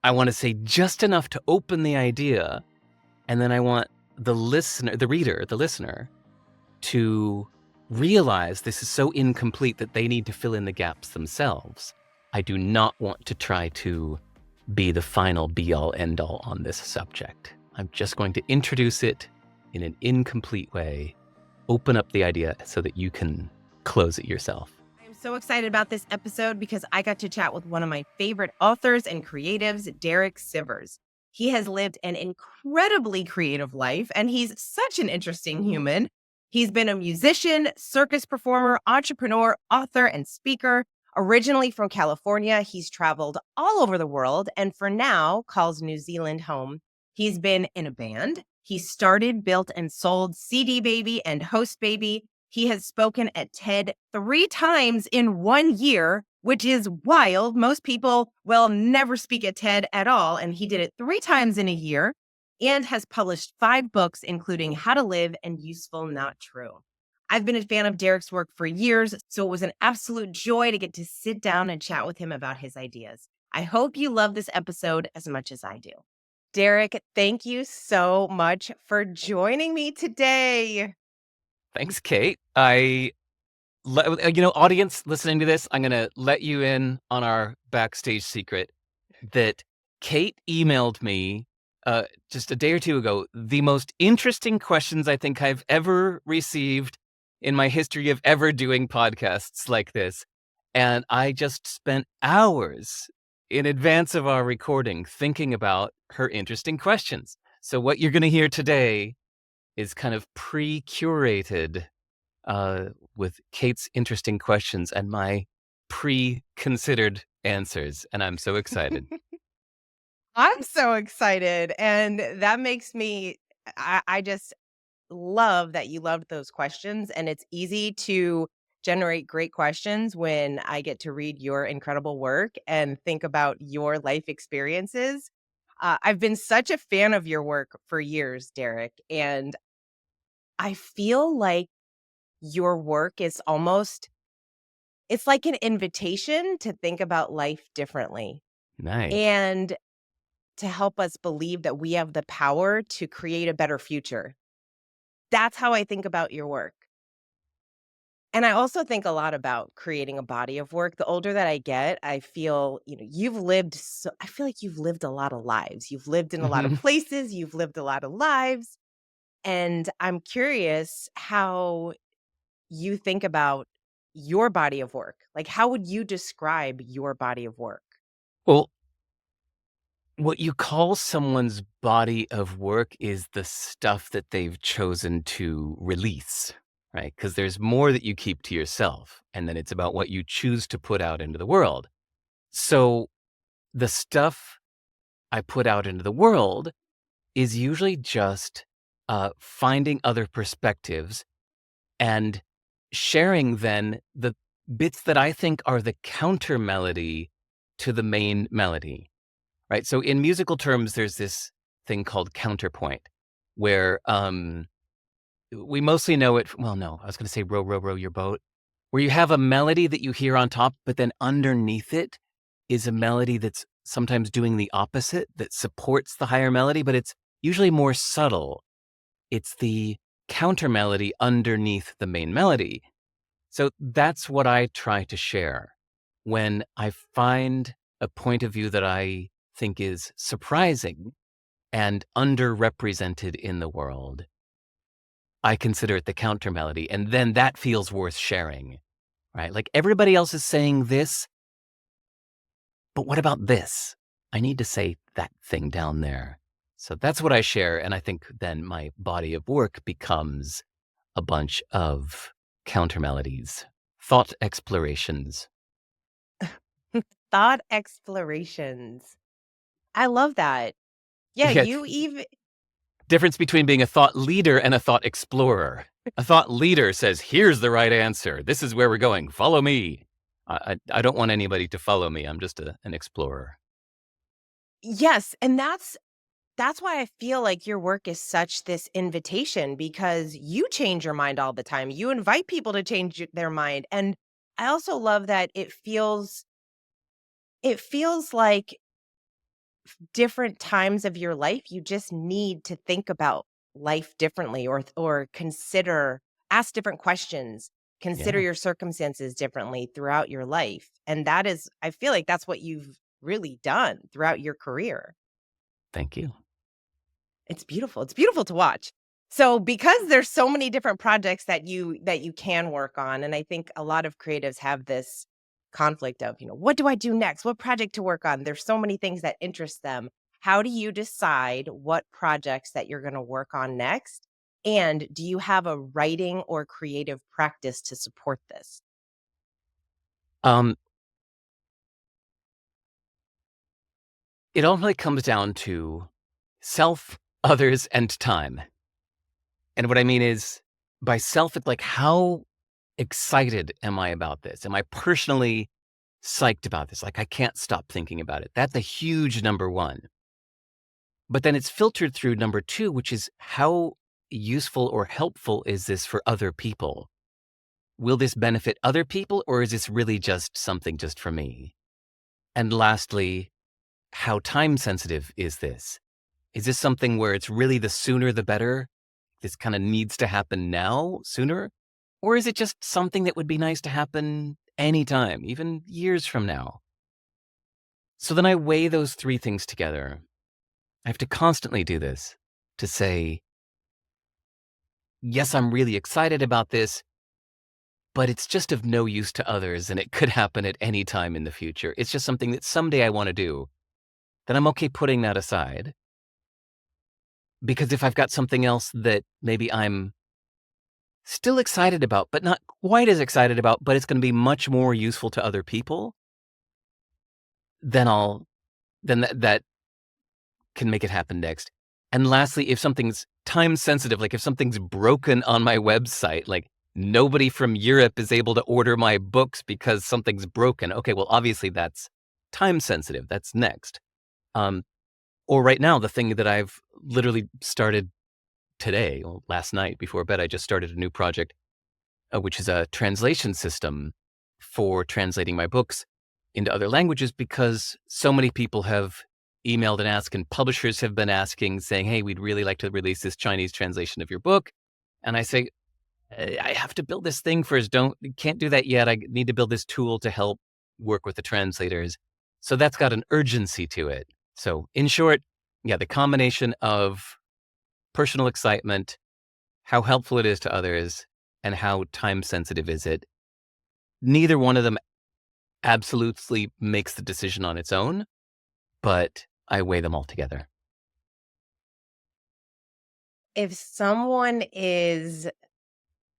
I want to say just enough to open the idea, and then I want the listener, the reader, the listener, to realize this is so incomplete that they need to fill in the gaps themselves. I do not want to try to be the final be-all, end-all on this subject. I'm just going to introduce it in an incomplete way, open up the idea so that you can close it yourself. I'm so excited about this episode because I got to chat with one of my favorite authors and creatives, Derek Sivers. He has lived an incredibly creative life, and he's such an interesting human. He's been a musician, circus performer, entrepreneur, author, and speaker. Originally from California, he's traveled all over the world and for now calls New Zealand home. He's been in a band. He started, built, and sold CD Baby and Host Baby. He has spoken at TED 3 times in 1 year, which is wild. Most people will never speak at TED at all, and he did it 3 times in a year and has published 5 books, including How to Live and Useful Not True. I've been a fan of Derek's work for years, so it was an absolute joy to get to sit down and chat with him about his ideas. I hope you love this episode as much as I do. Derek, thank you so much for joining me today. Thanks, Kate. Audience listening to this, I'm going to let you in on our backstage secret that Kate emailed me just a day or two ago the most interesting questions I think I've ever received in my history of ever doing podcasts like this. And I just spent hours in advance of our recording thinking about her interesting questions. So what you're going to hear today is kind of pre-curated with Kate's interesting questions and my pre-considered answers. And I'm so excited. I'm so excited. And that makes me, I just love that you loved those questions. And it's easy to generate great questions when I get to read your incredible work and think about your life experiences. I've been such a fan of your work for years, Derek. And I feel like your work is almost, it's like an invitation to think about life differently. Nice. And to help us believe that we have the power to create a better future. That's how I think about your work. And I also think a lot about creating a body of work. The older that I get, I feel, I feel like you've lived a lot of lives. You've lived in a lot of places, you've lived a lot of lives. And I'm curious how you think about your body of work. Like, how would you describe your body of work? Well, what you call someone's body of work is the stuff that they've chosen to release, right? Because there's more that you keep to yourself, and then it's about what you choose to put out into the world. So the stuff I put out into the world is usually just finding other perspectives and sharing then the bits that I think are the counter melody to the main melody. Right. So in musical terms, there's this thing called counterpoint where we mostly know it. Well, no, I was going to say row, row, row your boat, where you have a melody that you hear on top, but then underneath it is a melody that's sometimes doing the opposite that supports the higher melody, but it's usually more subtle. It's the counter melody underneath the main melody. So that's what I try to share when I find a point of view that I think is surprising and underrepresented in the world. I consider it the counter melody, and then that feels worth sharing, right? Like everybody else is saying this, but what about this? I need to say that thing down there. So that's what I share, and I think then my body of work becomes a bunch of counter melodies, thought explorations. Thought explorations. I love that. Yeah, Yeah, you even difference between being a thought leader and a thought explorer. A thought leader says, here's the right answer. This is where we're going. Follow me. I don't want anybody to follow me. I'm just an explorer. yes, and that's why I feel like your work is such this invitation because you change your mind all the time. You invite people to change their mind. And I also love that it feels like different times of your life, you just need to think about life differently or consider ask different questions, consider Yeah. your circumstances differently throughout your life. And that is I feel like that's what you've really done throughout your career. Thank you. It's beautiful. It's beautiful to watch. So because there's so many different projects that you can work on, and I think a lot of creatives have this conflict of, what do I do next? What project to work on? There's so many things that interest them. How do you decide what projects that you're going to work on next? And do you have a writing or creative practice to support this? Um, it all really comes down to self, others, and time. And what I mean is by self, it's like, how excited am I about this? Am I personally psyched about this? Like, I can't stop thinking about it. That's a huge number one. But then it's filtered through number two, which is how useful or helpful is this for other people? Will this benefit other people, or is this really just something just for me? And lastly, how time sensitive is this? Is this something where it's really the sooner the better? This kind of needs to happen now, sooner? Or is it just something that would be nice to happen anytime, even years from now? So then I weigh those three things together. I have to constantly do this to say, yes, I'm really excited about this, but it's just of no use to others and it could happen at any time in the future. It's just something that someday I want to do. Then I'm okay putting that aside. Because if I've got something else that maybe I'm still excited about, but not quite as excited about, but it's going to be much more useful to other people, then that can make it happen next. And lastly, if something's time sensitive, like if something's broken on my website, like nobody from Europe is able to order my books because something's broken. Okay, well, obviously that's time sensitive. That's next. Um, or right now, the thing that I've literally started today, well, last night before bed, I just started a new project, which is a translation system for translating my books into other languages because so many people have emailed and asked, and publishers have been asking, saying, hey, we'd really like to release this Chinese translation of your book. And I say, I have to build this thing first. Can't do that yet. I need to build this tool to help work with the translators. So that's got an urgency to it. So in short, yeah, the combination of personal excitement, how helpful it is to others, and how time sensitive is it. Neither one of them absolutely makes the decision on its own, but I weigh them all together. If someone is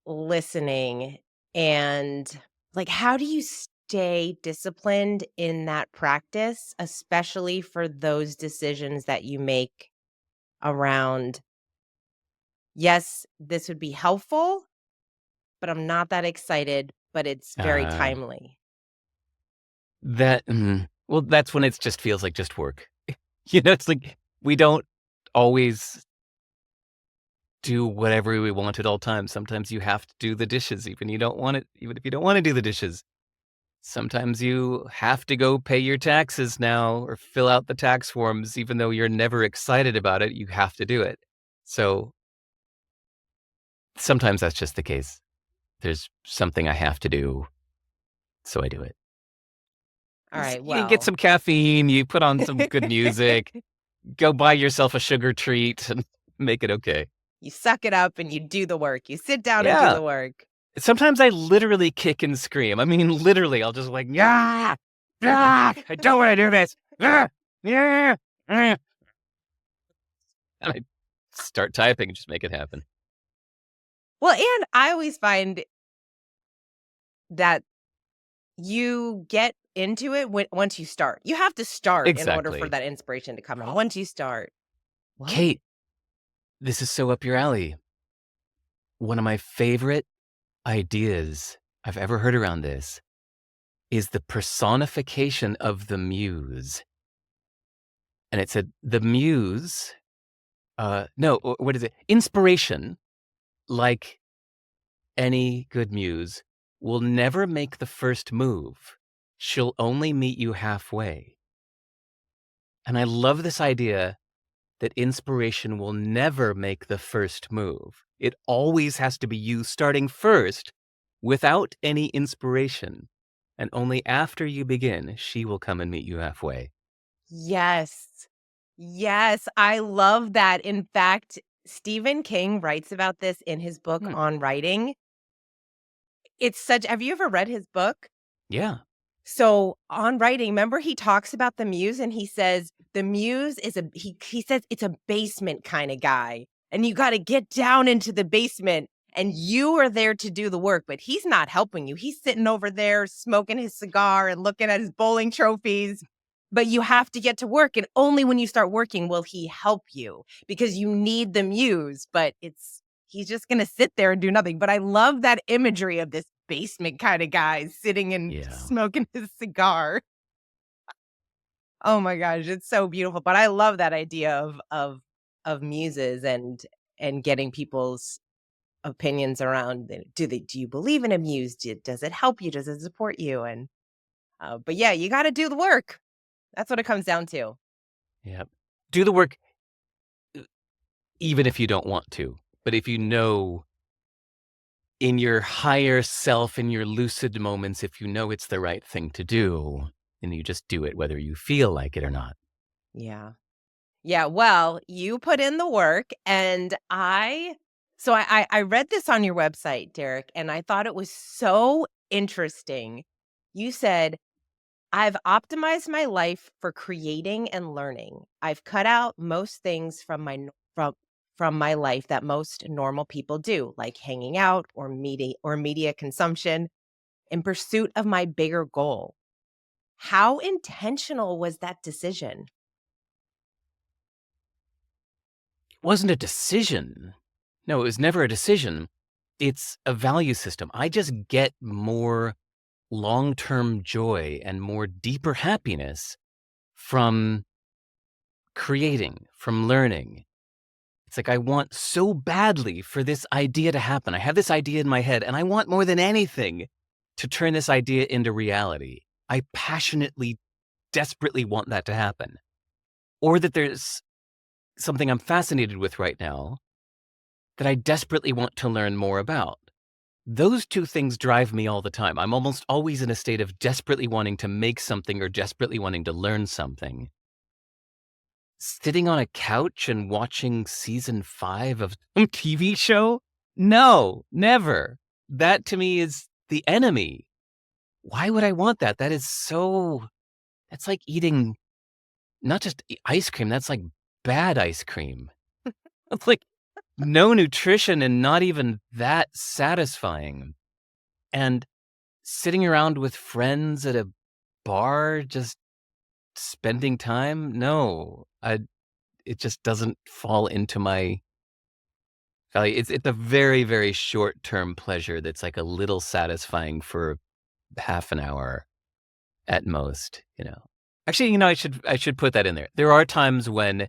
listening and like how do you stay disciplined in that practice, especially for those decisions that you make around, yes, this would be helpful, but I'm not that excited, but it's very Uh, timely. well, that's when it just feels like just work. It's like we don't always do whatever we want at all times. Sometimes you have to do the dishes, even if you don't want to do the dishes. Sometimes you have to go pay your taxes now or fill out the tax forms, even though you're never excited about it, you have to do it. So sometimes that's just the case. There's something I have to do, so I do it. All right, You get well, some caffeine, you put on some good music, go buy yourself a sugar treat and make it okay. you suck it up and you do the work. You sit down and do Yeah. the work. Sometimes I literally kick and scream. I mean, literally, I'll just like, yeah, yeah, I don't want to do this. Yeah, yeah, yeah. And I start typing and just make it happen. Well, and I always find that you get into it once you start. You have to start in order for Exactly. that inspiration to come in. Once you start. What? Kate, this is so up your alley. One of my favorite ideas I've ever heard around this is the personification of the muse. And it said, the muse, no, what is it? Inspiration, like any good muse, will never make the first move. She'll only meet you halfway. And I love this idea that inspiration will never make the first move. It always has to be you starting first without any inspiration. And only after you begin, she will come and meet you halfway. Yes. Yes, I love that. In fact, Stephen King writes about this in his book Hmm. on writing. It's such Have you ever read his book? Yeah. So, on writing, remember he talks about the muse and he says the muse is he says it's a basement kind of guy and you got to get down into the basement and you are there to do the work, but he's not helping you. He's sitting over there smoking his cigar and looking at his bowling trophies. But you have to get to work and only when you start working will he help you because you need the muse, but he's just going to sit there and do nothing. But I love that imagery of this basement kind of guy sitting and Yeah. smoking his cigar. Oh my gosh, it's so beautiful. But I love that idea of muses and getting people's opinions around do you believe in a muse? Does it help you? Does it support you? And but yeah, you got to do the work. That's what it comes down to. Yeah. Do the work even if you don't want to. But if you know in your higher self, in your lucid moments, if you know it's the right thing to do, then you just do it whether you feel like it or not. Yeah. Yeah, well, you put in the work and I read this on your website, Derek, and I thought it was so interesting. You said, "I've optimized my life for creating and learning. I've cut out most things from my life that most normal people do, like hanging out or media consumption in pursuit of my bigger goal." How intentional was that decision? It wasn't a decision. No, it was never a decision. It's a value system. I just get more long-term joy and more deeper happiness from creating, from learning. It's like I want so badly for this idea to happen. I have this idea in my head, and I want more than anything to turn this idea into reality. I passionately, desperately want that to happen. Or that there's something I'm fascinated with right now that I desperately want to learn more about. Those two things drive me all the time. I'm almost always in a state of desperately wanting to make something or desperately wanting to learn something. Sitting on a couch and watching season 5 of some TV show? No, never. That to me is the enemy. Why would I want that? That's like eating not just ice cream, that's like bad ice cream. It's like no nutrition and not even that satisfying. And sitting around with friends at a bar, just spending time? No, it just doesn't fall into my value. It's a very, very short-term pleasure that's like a little satisfying for half an hour at most, you know? Actually, I should put that in there. There are times when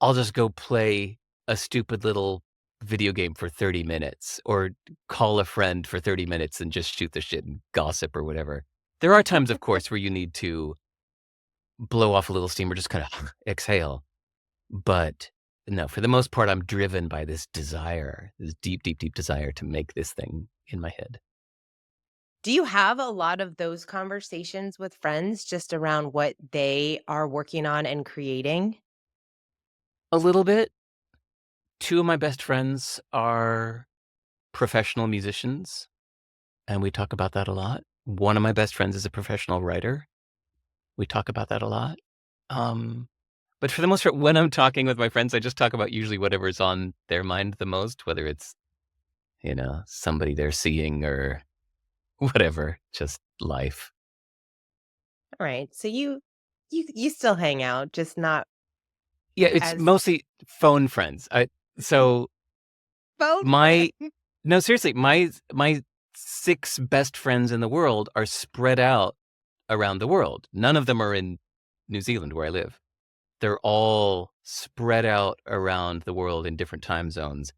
I'll just go play a stupid little video game for 30 minutes or call a friend for 30 minutes and just shoot the shit and gossip or whatever. There are times, of course, where you need to blow off a little steam or just kinda exhale. But no, for the most part, I'm driven by this desire, this deep, deep, deep desire to make this thing in my head. Do you have a lot of those conversations with friends just around what they are working on and creating? A little bit. 2 of my best friends are professional musicians, and we talk about that a lot. One of my best friends is a professional writer. We talk about that a lot. Um, but for the most part, when I'm talking with my friends, I just talk about usually whatever's on their mind the most, whether it's, somebody they're seeing or whatever, just life. All right. So you still hang out, just not Yeah, it's as mostly phone friends. So both my friends. no, seriously, my 6 best friends in the world are spread out around the world. None of them are in New Zealand where I live. They're all spread out around the world in different time zones.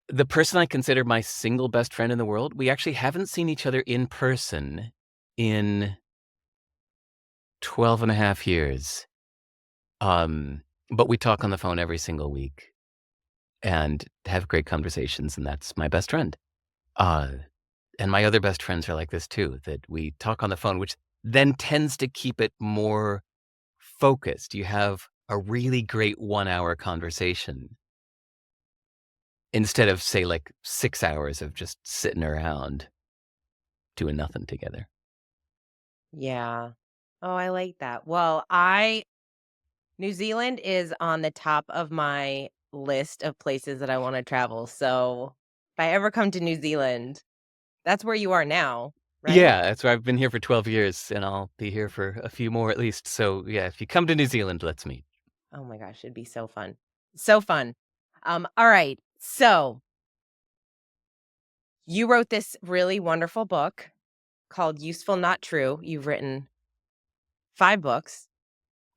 The person I consider my single best friend in the world, we actually haven't seen each other in person in 12 and a half years. Um, but we talk on the phone every single week and have great conversations, and that's my best friend. Uh, and my other best friends are like this too, that we talk on the phone, which then tends to keep it more focused. You have a really great 1 hour conversation instead of, say, like 6 hours of just sitting around doing nothing together. Yeah. Oh, I like that. Well, I New Zealand is on the top of my list of places that I wanna travel, so if I ever come to New Zealand, that's where you are now, right? Yeah, that's why I've been here for 12 years, and I'll be here for a few more at least. So, yeah, if you come to New Zealand, let's meet. Oh my gosh, it'd be so fun. So fun. All right. So you wrote this really wonderful book called Useful Not True. You've written 5 books,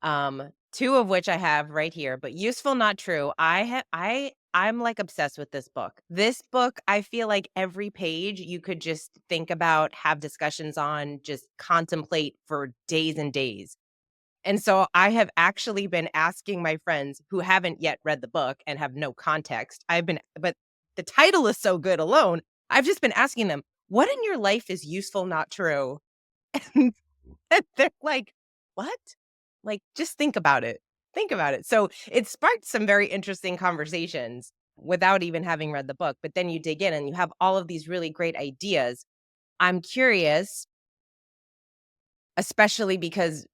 2 of which I have right here, but Useful Not True, I'm, like, obsessed with this book. This book, I feel like every page you could just think about, have discussions on, just contemplate for days and days. And so I have actually been asking my friends who haven't yet read the book and have no context. But the title is so good alone. I've just been asking them, "What in your life is useful, not true?" And they're like, "What?" Like, just think about it. Think about it. So it sparked some very interesting conversations without even having read the book. But then you dig in and you have all of these really great ideas. I'm curious, especially because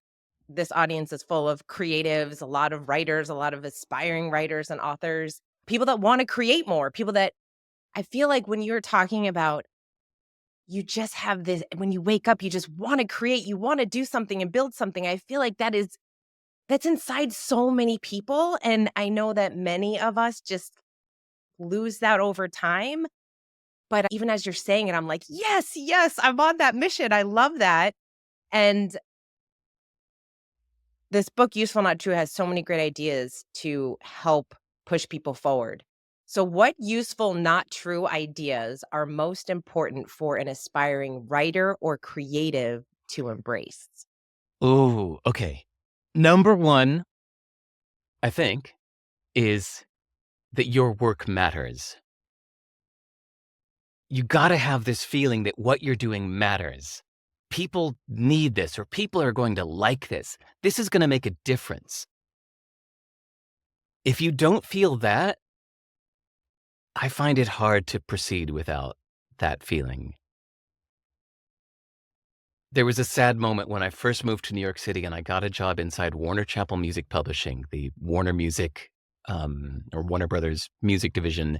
this audience is full of creatives, a lot of writers, a lot of aspiring writers and authors, people that want to create more, people that I feel like when you're talking about you just have this when you wake up, you just want to create, you want to do something and build something. I feel like that's inside so many people. And I know that many of us just lose that over time. But even as you're saying it, I'm like, yes, yes, I'm on that mission. I love that. And this book, Useful Not True, has so many great ideas to help push people forward. So, what useful, not true ideas are most important for an aspiring writer or creative to embrace? Ooh, okay. Number one, I think, is that your work matters. You gotta have this feeling that what you're doing matters. People need this, or people are going to like this. This is gonna make a difference. If you don't feel that, I find it hard to proceed without that feeling. There was a sad moment when I first moved to New York City and I got a job inside Warner Chappell Music Publishing, the Warner Music, or Warner Brothers music division.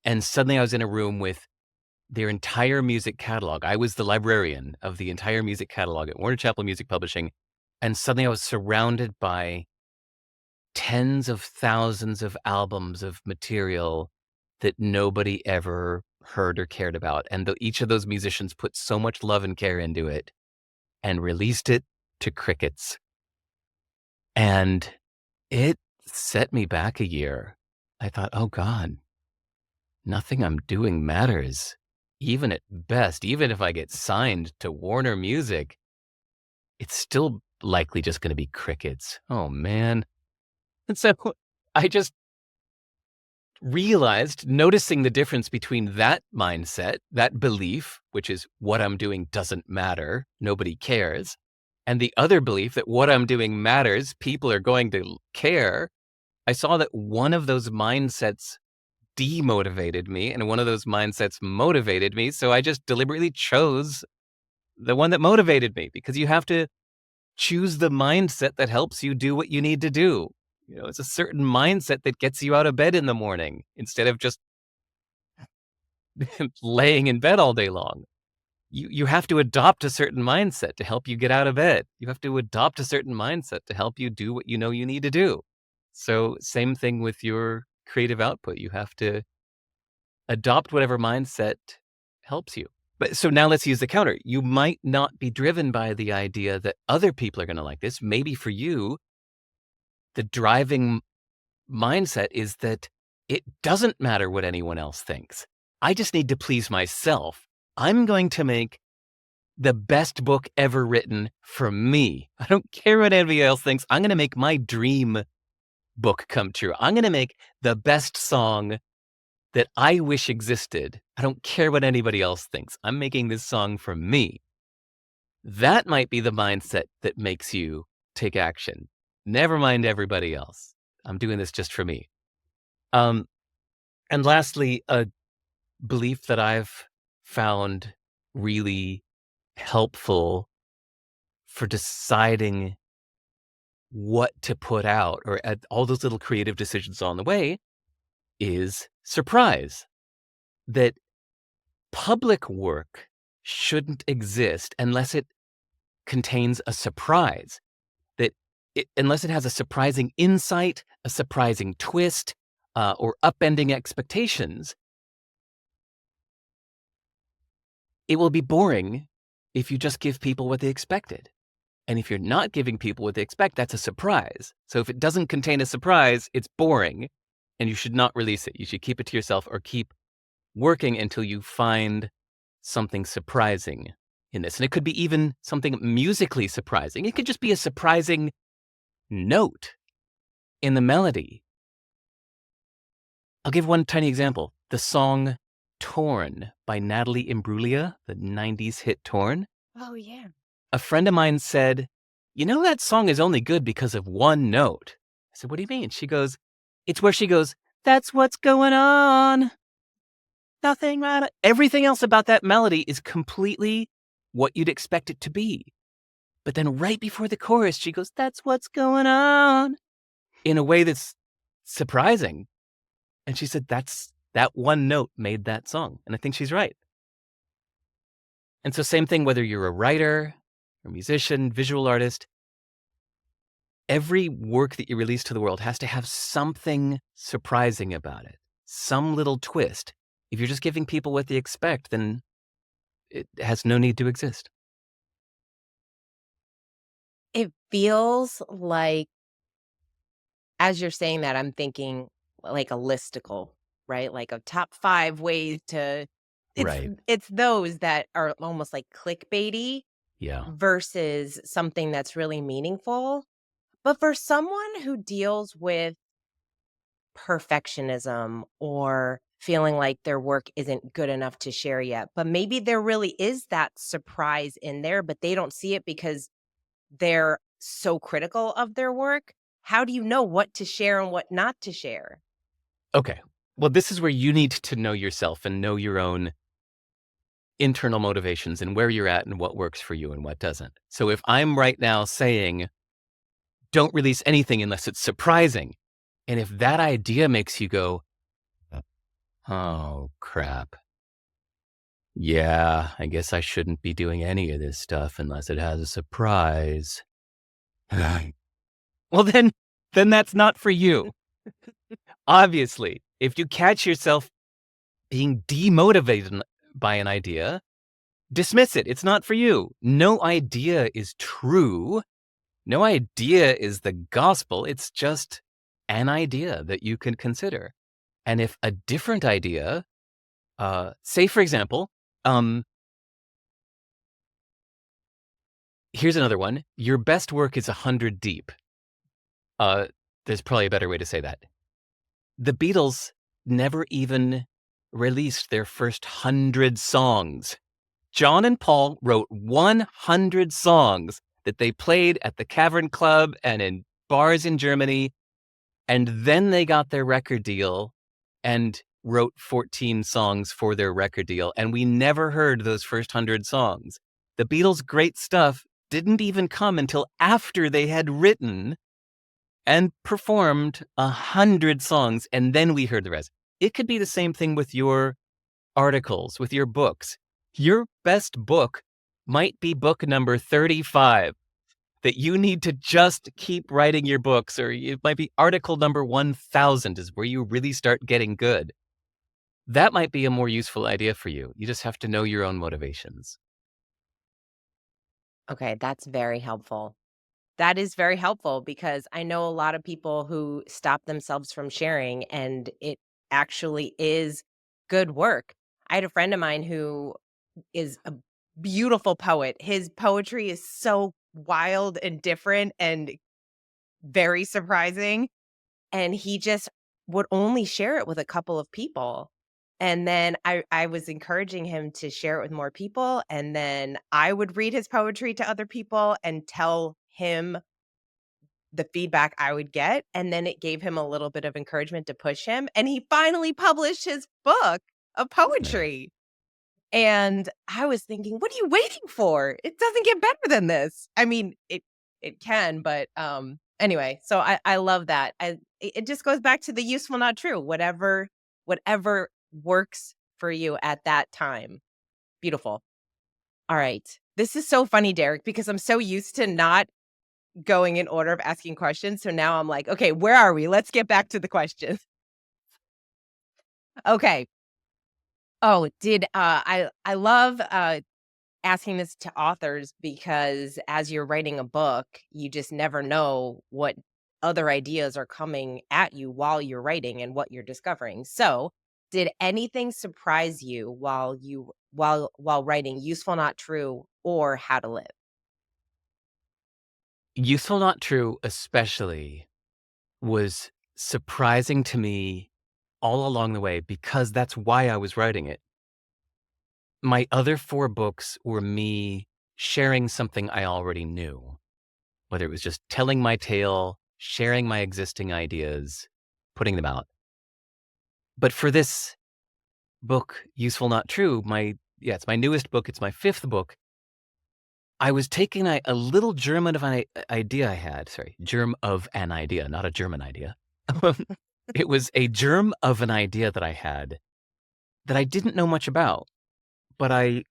And suddenly I was in a room with their entire music catalog. I was the librarian of the entire music catalog at Warner Chappell Music Publishing. And suddenly I was surrounded by tens of thousands of albums of material that nobody ever heard or cared about. And each of those musicians put so much love and care into it and released it to crickets. And it set me back a year. I thought, oh God, nothing I'm doing matters. Even at best, even if I get signed to Warner Music, it's still likely just going to be crickets. Oh man. And so I just realized, noticing the difference between that mindset, that belief, which is what I'm doing doesn't matter, nobody cares, and the other belief that what I'm doing matters, people are going to care. I saw that one of those mindsets demotivated me and one of those mindsets motivated me. So I just deliberately chose the one that motivated me, because you have to choose the mindset that helps you do what you need to do. You know, it's a certain mindset that gets you out of bed in the morning instead of just laying in bed all day long. You have to adopt a certain mindset to help you get out of bed. You have to adopt a certain mindset to help you do what you know you need to do. So same thing with your creative output. You have to adopt whatever mindset helps you. But so now let's use the counter. You might not be driven by the idea that other people are going to like this. Maybe for you, the driving mindset is that it doesn't matter what anyone else thinks. I just need to please myself. I'm going to make the best book ever written for me. I don't care what anybody else thinks. I'm going to make my dream book come true. I'm going to make the best song that I wish existed. I don't care what anybody else thinks. I'm making this song for me. That might be the mindset that makes you take action. Never mind everybody else. I'm doing this just for me. And lastly, a belief that I've found really helpful for deciding what to put out or at all those little creative decisions on the way is surprise. That public work shouldn't exist unless it contains a surprise. That unless it has a surprising insight, a surprising twist, or upending expectations, it will be boring if you just give people what they expected. And if you're not giving people what they expect, that's a surprise. So if it doesn't contain a surprise, it's boring, and you should not release it. You should keep it to yourself or keep working until you find something surprising in this. And it could be even something musically surprising. It could just be a surprising note in the melody. I'll give one tiny example. The song Torn by Natalie Imbruglia, the 90s hit Torn. Oh, yeah. A friend of mine said, you know, that song is only good because of one note. I said, what do you mean? She goes, it's where she goes, that's what's going on. Nothing right. Everything else about that melody is completely what you'd expect it to be. But then right before the chorus, she goes, that's what's going on, in a way that's surprising. And she said, that one note made that song. And I think she's right. And so same thing, whether you're a writer, or musician, visual artist, every work that you release to the world has to have something surprising about it, some little twist. If you're just giving people what they expect, then it has no need to exist. It feels like, as you're saying that, I'm thinking like a listicle, right? Like a top 5 ways to Right. it's those that are almost like clickbaity Yeah. versus something that's really meaningful. But for someone who deals with perfectionism or feeling like their work isn't good enough to share yet, but maybe there really is that surprise in there, but they don't see it because they're so critical of their work. How do you know what to share and what not to share? Okay. Well, this is where you need to know yourself and know your own internal motivations and where you're at and what works for you and what doesn't. So if I'm right now saying, don't release anything unless it's surprising, and if that idea makes you go, oh, crap. Yeah, I guess I shouldn't be doing any of this stuff unless it has a surprise. Well, then that's not for you. Obviously, if you catch yourself being demotivated by an idea, dismiss it. It's not for you. No idea is true. No idea is the gospel. It's just an idea that you can consider. And if a different idea, say, for example, here's another one. Your best work is 100 deep. There's probably a better way to say that. The Beatles never even released their first 100 songs. John and Paul wrote 100 songs that they played at the Cavern Club and in bars in Germany. And then they got their record deal and wrote 14 songs for their record deal. And we never heard those first 100 songs. The Beatles' great stuff didn't even come until after they had written and performed 100 songs, and then we heard the rest. It could be the same thing with your articles, with your books. Your best book might be book number 35, that you need to just keep writing your books, or it might be article number 1000 is where you really start getting good. That might be a more useful idea for you. You just have to know your own motivations. Okay, that's very helpful. That is very helpful because I know a lot of people who stop themselves from sharing, and it actually is good work. I had a friend of mine who is a beautiful poet. His poetry is so wild and different and very surprising, and he just would only share it with a couple of people. And then I was encouraging him to share it with more people, and then I would read his poetry to other people and tell him the feedback I would get, and then it gave him a little bit of encouragement to push him, and he finally published his book of Nice. poetry. And I was thinking, "What are you waiting for? It doesn't get better than this." I mean, it can, but, anyway, so I love that. It just goes back to the useful, not true. Whatever works for you at that time. Beautiful. All right. This is so funny, Derek, because I'm so used to not going in order of asking questions, so now I'm like, "Okay, where are we? Let's get back to the questions." Okay. Oh, I love, asking this to authors because as you're writing a book, you just never know what other ideas are coming at you while you're writing and what you're discovering. So, did anything surprise you while writing Useful Not True or How to Live? Useful Not True especially was surprising to me all along the way because that's why I was writing it. My other 4 books were me sharing something I already knew, whether it was just telling my tale, sharing my existing ideas, putting them out. But for this book, Useful Not True, it's my newest book, it's my 5th book. I was taking a little germ of an idea I had, sorry, germ of an idea, not a German idea. It was a germ of an idea that I had that I didn't know much about, but I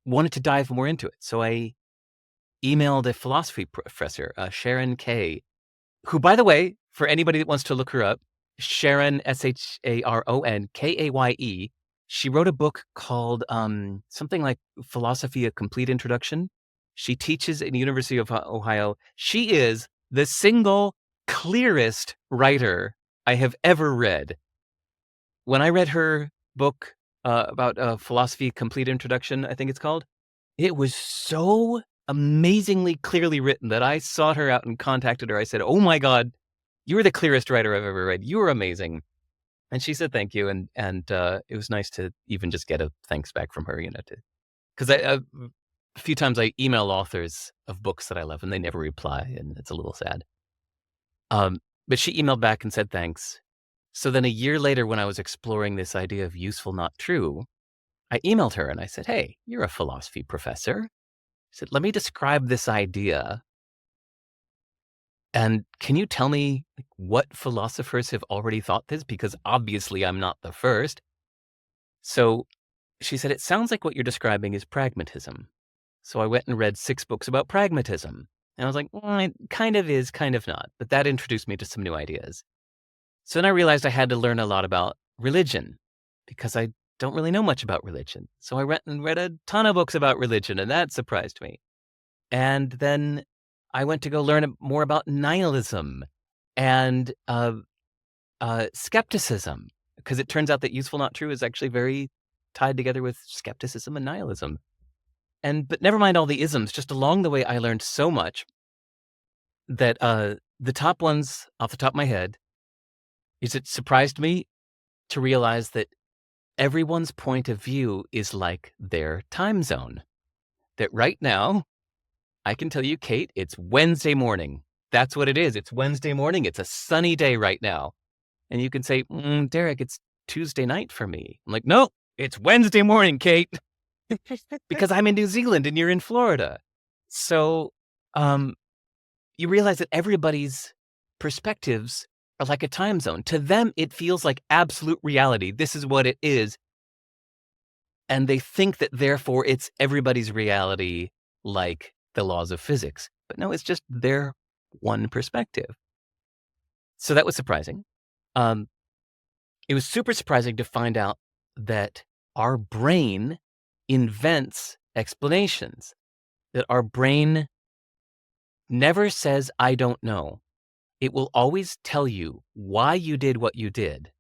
wanted to dive more into it. So I emailed a philosophy professor, Sharon Kay, who, by the way, for anybody that wants to look her up, Sharon, Sharonkaye, she wrote a book called something like Philosophy: A Complete Introduction. She teaches at the University of Ohio. She is the single clearest writer I have ever read. When I read her book about Philosophy: Complete Introduction, I think it's called, it was so amazingly clearly written that I sought her out and contacted her. I said, "Oh my god, you were the clearest writer I've ever read. You were amazing." And she said, "Thank you." And it was nice to even just get a thanks back from her, because a few times I email authors of books that I love and they never reply, and it's a little sad. But she emailed back and said thanks. So then a year later, when I was exploring this idea of useful, not true, I emailed her and I said, "Hey, you're a philosophy professor." I said, "Let me describe this idea. And can you tell me like, what philosophers have already thought this? Because obviously I'm not the first." So she said, "It sounds like what you're describing is pragmatism." So I went and read 6 books about pragmatism. And I was like, well, it kind of is, kind of not. But that introduced me to some new ideas. So then I realized I had to learn a lot about religion because I don't really know much about religion. So I went and read a ton of books about religion, and that surprised me. And then I went to go learn more about nihilism and skepticism, because it turns out that useful, not true is actually very tied together with skepticism and nihilism. But never mind all the isms, just along the way, I learned so much that the top ones off the top of my head is it surprised me to realize that everyone's point of view is like their time zone. That right now, I can tell you, Kate, it's Wednesday morning. That's what it is. It's Wednesday morning. It's a sunny day right now. And you can say, Derek, it's Tuesday night for me. I'm like, no, it's Wednesday morning, Kate, because I'm in New Zealand and you're in Florida. So um, you realize that everybody's perspectives are like a time zone. To them, it feels like absolute reality. This is what it is. And they think that therefore it's everybody's reality, like the laws of physics. But no, it's just their one perspective. So that was surprising. Um, it was super surprising to find out that our brain invents explanations, that our brain never says, I don't know. It will always tell you why you did what you did,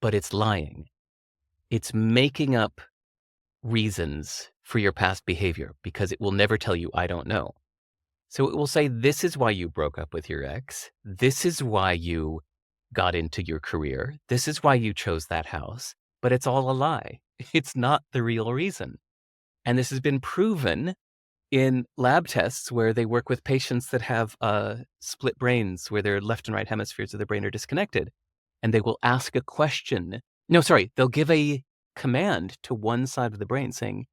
but it's lying. It's making up reasons for your past behavior because it will never tell you, I don't know. So it will say, this is why you broke up with your ex. This is why you got into your career. This is why you chose that house. But it's all a lie. It's not the real reason. And this has been proven in lab tests where they work with patients that have split brains, where their left and right hemispheres of the brain are disconnected. And they will ask a question. No, sorry, they'll give a command to one side of the brain saying,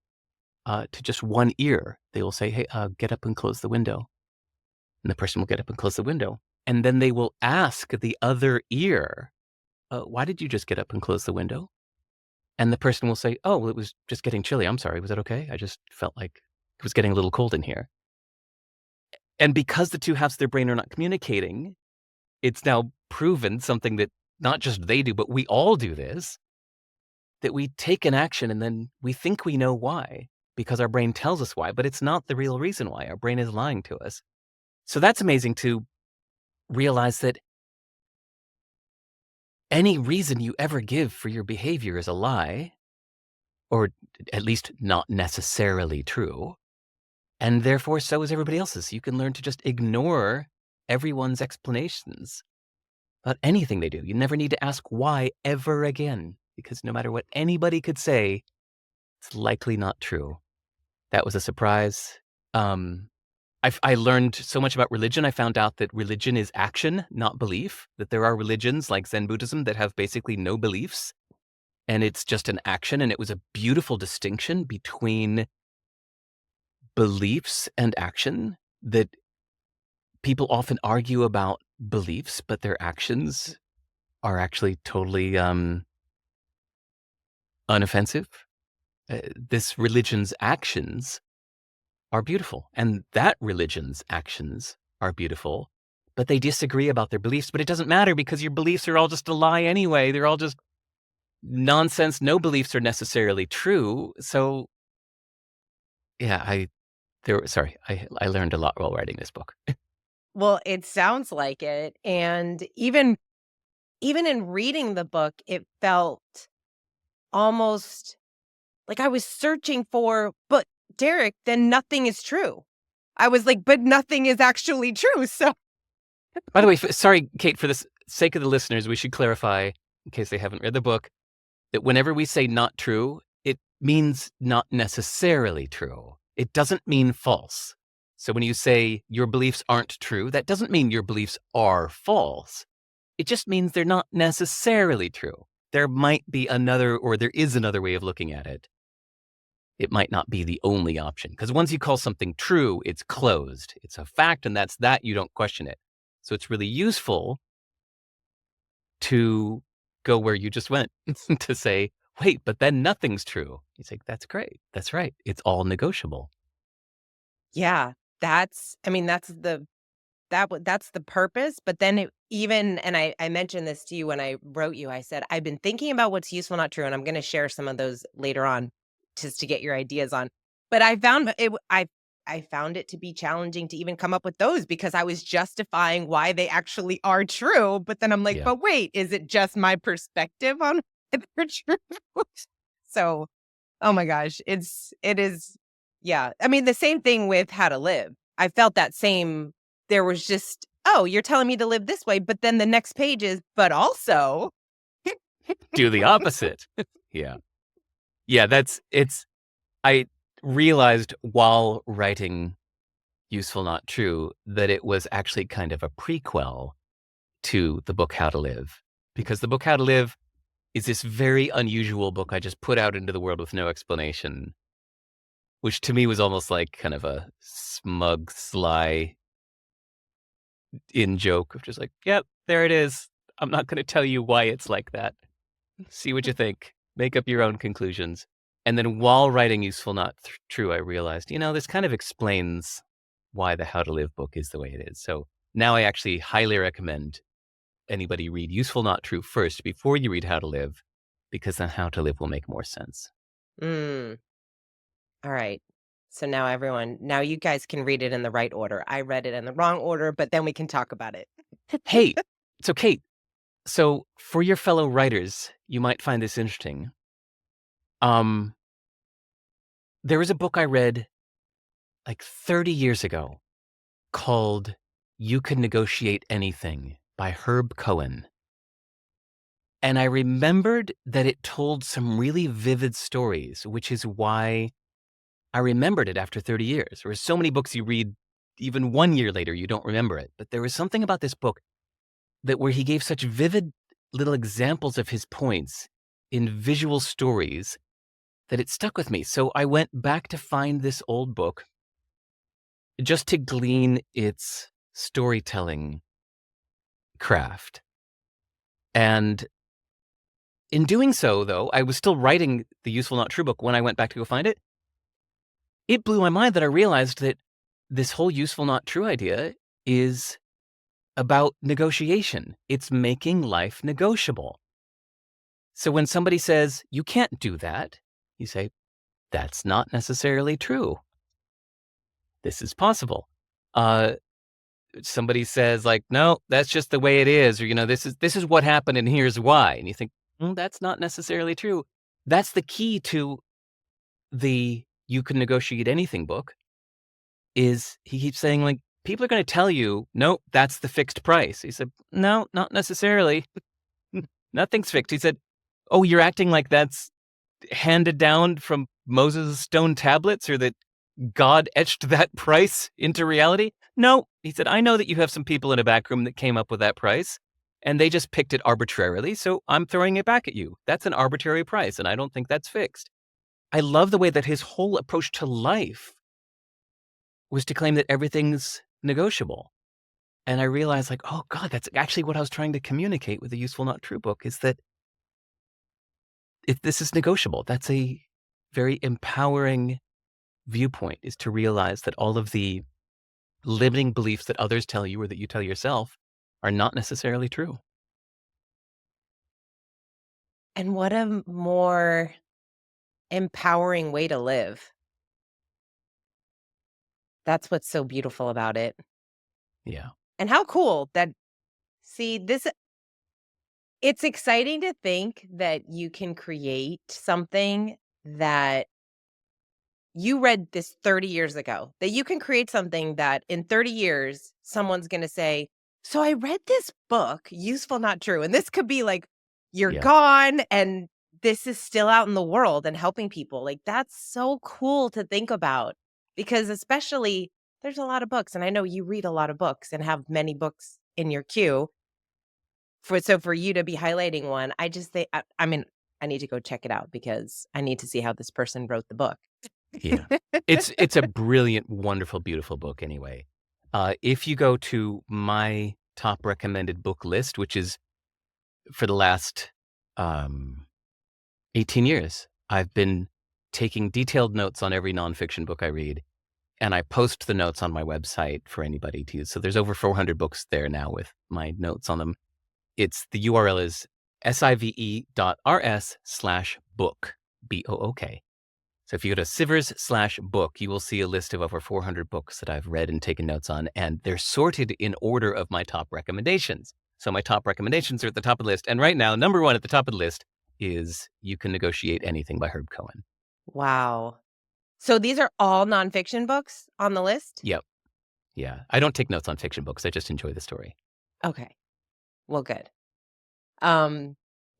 to just one ear, they will say, hey, get up and close the window. And the person will get up and close the window. And then they will ask the other ear, why did you just get up and close the window? And the person will say, oh, well, it was just getting chilly. I'm sorry. Was that okay? I just felt like it was getting a little cold in here. And because the two halves of their brain are not communicating, it's now proven something that not just they do, but we all do this, that we take an action and then we think we know why because our brain tells us why, but it's not the real reason why. Our brain is lying to us. So that's amazing to realize that any reason you ever give for your behavior is a lie, or at least not necessarily true. And therefore, so is everybody else's. You can learn to just ignore everyone's explanations about anything they do. You never need to ask why ever again, because no matter what anybody could say, it's likely not true. That was a surprise. I learned so much about religion. I found out that religion is action, not belief, that there are religions like Zen Buddhism that have basically no beliefs, and it's just an action. And it was a beautiful distinction between beliefs and action that people often argue about beliefs, but their actions are actually totally unoffensive. This religion's actions are beautiful, and that religion's actions are beautiful, but they disagree about their beliefs. But it doesn't matter because your beliefs are all just a lie anyway. They're all just nonsense. No beliefs are necessarily true. So yeah, I learned a lot while writing this book. Well, it sounds like it. And even in reading the book, it felt almost like I was searching for, but Derek, then nothing is true. I was like, but nothing is actually true. So By the way, sorry, Kate, for the sake of the listeners, we should clarify, in case they haven't read the book, that whenever we say not true, it means not necessarily true. It doesn't mean false. So when you say your beliefs aren't true, that doesn't mean your beliefs are false. It just means they're not necessarily true. There might be another, or there is another way of looking at it. It might not be the only option. Because once you call something true, it's closed. It's a fact, and that's that. You don't question it. So it's really useful to go where you just went to say, wait, but then nothing's true. You say, that's great. That's right. It's all negotiable. yeah, I mean, that's the purpose. But then and I mentioned this to you when I wrote you. I said, I've been thinking about what's useful, not true. And I'm going to share some of those later on just to get your ideas on. But I found it to be challenging to even come up with those because I was justifying why they actually are true. But then I'm like, Yeah. but wait, is it just my perspective on if they're true? So, oh my gosh, it is, yeah. I mean, the same thing with How to Live. I felt that same, there was just, oh, you're telling me to live this way, but then the next page is, but also, Do the opposite. Yeah. Yeah. I realized while writing Useful Not True that it was actually kind of a prequel to the book How to Live, because the book How to Live is this very unusual book I just put out into the world with no explanation, which to me was almost like kind of a smug, sly in joke of just like, yep, there it is. I'm not going to tell you why it's like that. See what you think. Make up your own conclusions. And then while writing Useful Not True, I realized, this kind of explains why the How to Live book is the way it is. So now I actually highly recommend anybody read Useful Not True first before you read How to Live, because then How to Live will make more sense. mm, all right. So now you guys can read it in the right order. I read it in the wrong order, but then we can talk about it. Hey, so Kate, so for your fellow writers, you might find this interesting. Um, There was a book I read like 30 years ago called You Can Negotiate Anything by Herb Cohen. And I remembered that it told some really vivid stories, which is why I remembered it after 30 years. There were so many books you read even 1 year later, you don't remember it. But there was something about this book that where he gave such vivid little examples of his points in visual stories that it stuck with me. So I went back to find this old book just to glean its storytelling craft. And in doing so, though, I was still writing the Useful Not True book when I went back to go find it. It blew my mind that I realized that this whole useful not true idea is about negotiation. It's making life negotiable. So when somebody says, you can't do that, you say, that's not necessarily true. This is possible. Somebody says like, no, that's just the way it is. Or, this is what happened and here's why. And you think, that's not necessarily true. That's the key to the You Can Negotiate Anything book is he keeps saying like, people are going to tell you, nope, that's the fixed price. He said, no, not necessarily. Nothing's fixed. He said, oh, you're acting like that's handed down from Moses' stone tablets or that God etched that price into reality? No, he said, I know that you have some people in a back room that came up with that price and they just picked it arbitrarily. So I'm throwing it back at you. That's an arbitrary price. And I don't think that's fixed. I love the way that his whole approach to life was to claim that everything's negotiable. And I realized like, oh God, that's actually what I was trying to communicate with the Useful Not True book is that if this is negotiable, that's a very empowering viewpoint is to realize that all of the limiting beliefs that others tell you or that you tell yourself are not necessarily true. And what a more empowering way to live. That's what's so beautiful about it. Yeah. And how cool that see this it's exciting to think that you can create something that you read this 30 years ago, that you can create something that in 30 years, someone's going to say, so I read this book, Useful Not True. And this could be like, you're Yeah. gone and this is still out in the world and helping people. Like, that's so cool to think about because, especially, there's a lot of books. And I know you read a lot of books and have many books in your queue. For you to be highlighting one, I just think, I mean, I need to go check it out because I need to see how this person wrote the book. Yeah. It's a brilliant, wonderful, beautiful book anyway. If you go to my top recommended book list, which is for the last 18 years, I've been taking detailed notes on every nonfiction book I read, and I post the notes on my website for anybody to use. So there's over 400 books there now with my notes on them. The URL is sive.rs/book, BOOK. So if you go to Sivers/book, you will see a list of over 400 books that I've read and taken notes on, and they're sorted in order of my top recommendations. So my top recommendations are at the top of the list. And right now, number one at the top of the list is You Can Negotiate Anything by Herb Cohen. Wow. So these are all nonfiction books on the list? Yep. Yeah. I don't take notes on fiction books. I just enjoy the story. Okay. Well, good.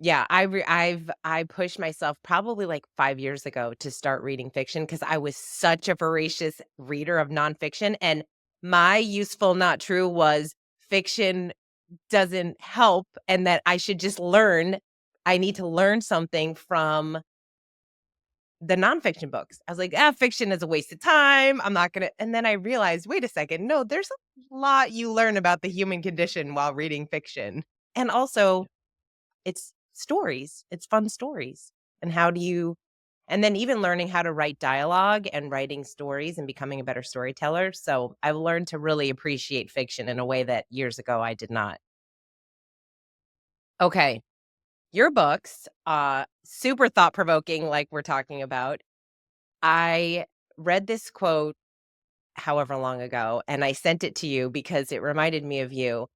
Yeah, I pushed myself probably like 5 years ago to start reading fiction because I was such a voracious reader of nonfiction, and my useful not true was fiction doesn't help and that I should just learn. I need to learn something from the nonfiction books. I was like, fiction is a waste of time. I'm not gonna. And then I realized, wait a second, no, there's a lot you learn about the human condition while reading fiction. And also, it's stories. It's fun stories. And how do you and then even learning how to write dialogue and writing stories and becoming a better storyteller. So I've learned to really appreciate fiction in a way that years ago I did not. Okay. Your books, super thought provoking, like we're talking about. I read this quote however long ago, and I sent it to you because it reminded me of you.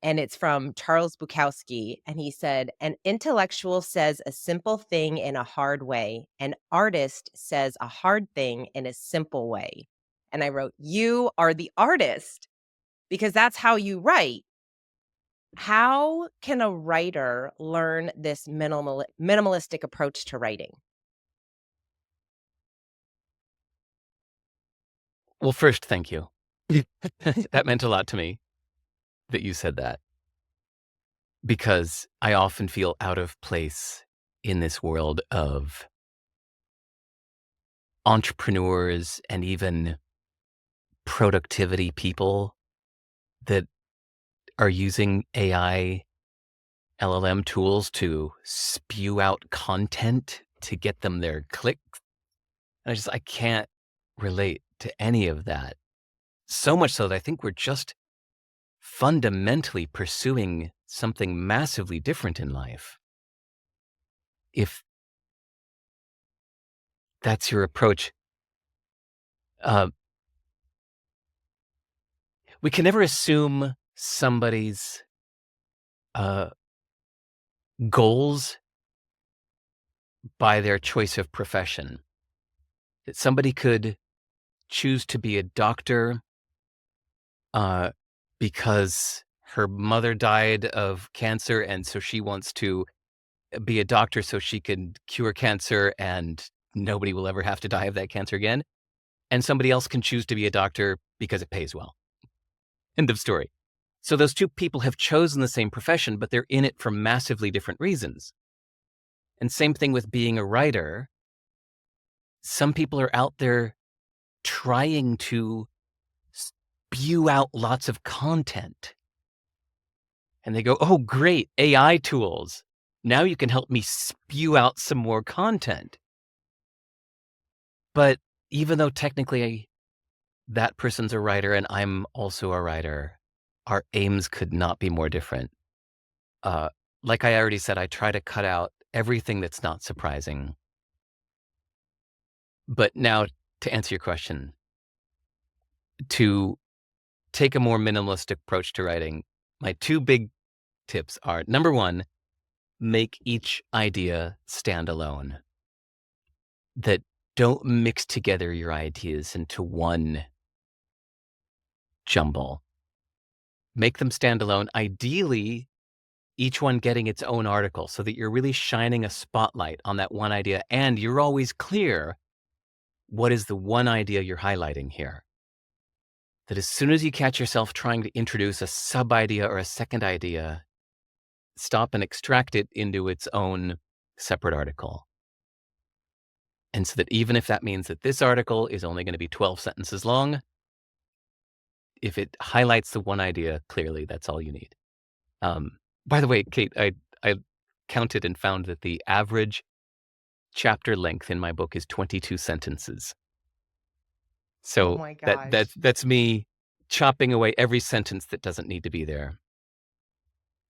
and it's from Charles Bukowski. And he said, "An intellectual says a simple thing in a hard way. An artist says a hard thing in a simple way." And I wrote, "You are the artist because that's how you write." How can a writer learn this minimalistic approach to writing? Well, first, thank you. That meant a lot to me that you said that, because I often feel out of place in this world of entrepreneurs and even productivity people that are using AI LLM tools to spew out content to get them their clicks. And I can't relate to any of that. So much so that I think we're just fundamentally pursuing something massively different in life. If that's your approach, uh, we can never assume somebody's uh, goals by their choice of profession. That somebody could choose to be a doctor uh, because her mother died of cancer, and so she wants to be a doctor so she can cure cancer and nobody will ever have to die of that cancer again. And somebody else can choose to be a doctor because it pays well. End of story. So those two people have chosen the same profession, but they're in it for massively different reasons. And same thing with being a writer. Some people are out there trying to spew out lots of content. And they go, "Oh, great, AI tools. Now you can help me spew out some more content." But even though technically that person's a writer and I'm also a writer, our aims could not be more different. Uh, like I already said, I try to cut out everything that's not surprising. But now, to answer your question, to take a more minimalistic approach to writing, my two big tips are, number one, make each idea stand alone. That don't mix together your ideas into one jumble. Make them stand alone. Ideally, each one getting its own article so that you're really shining a spotlight on that one idea and you're always clear what is the one idea you're highlighting here. That as soon as you catch yourself trying to introduce a sub idea or a second idea, stop and extract it into its own separate article. And so that even if that means that this article is only going to be 12 sentences long, if it highlights the one idea clearly, that's all you need. By the way, Kate, I counted and found that the average chapter length in my book is 22 sentences. Oh So my that's gosh. that's me chopping away every sentence that doesn't need to be there.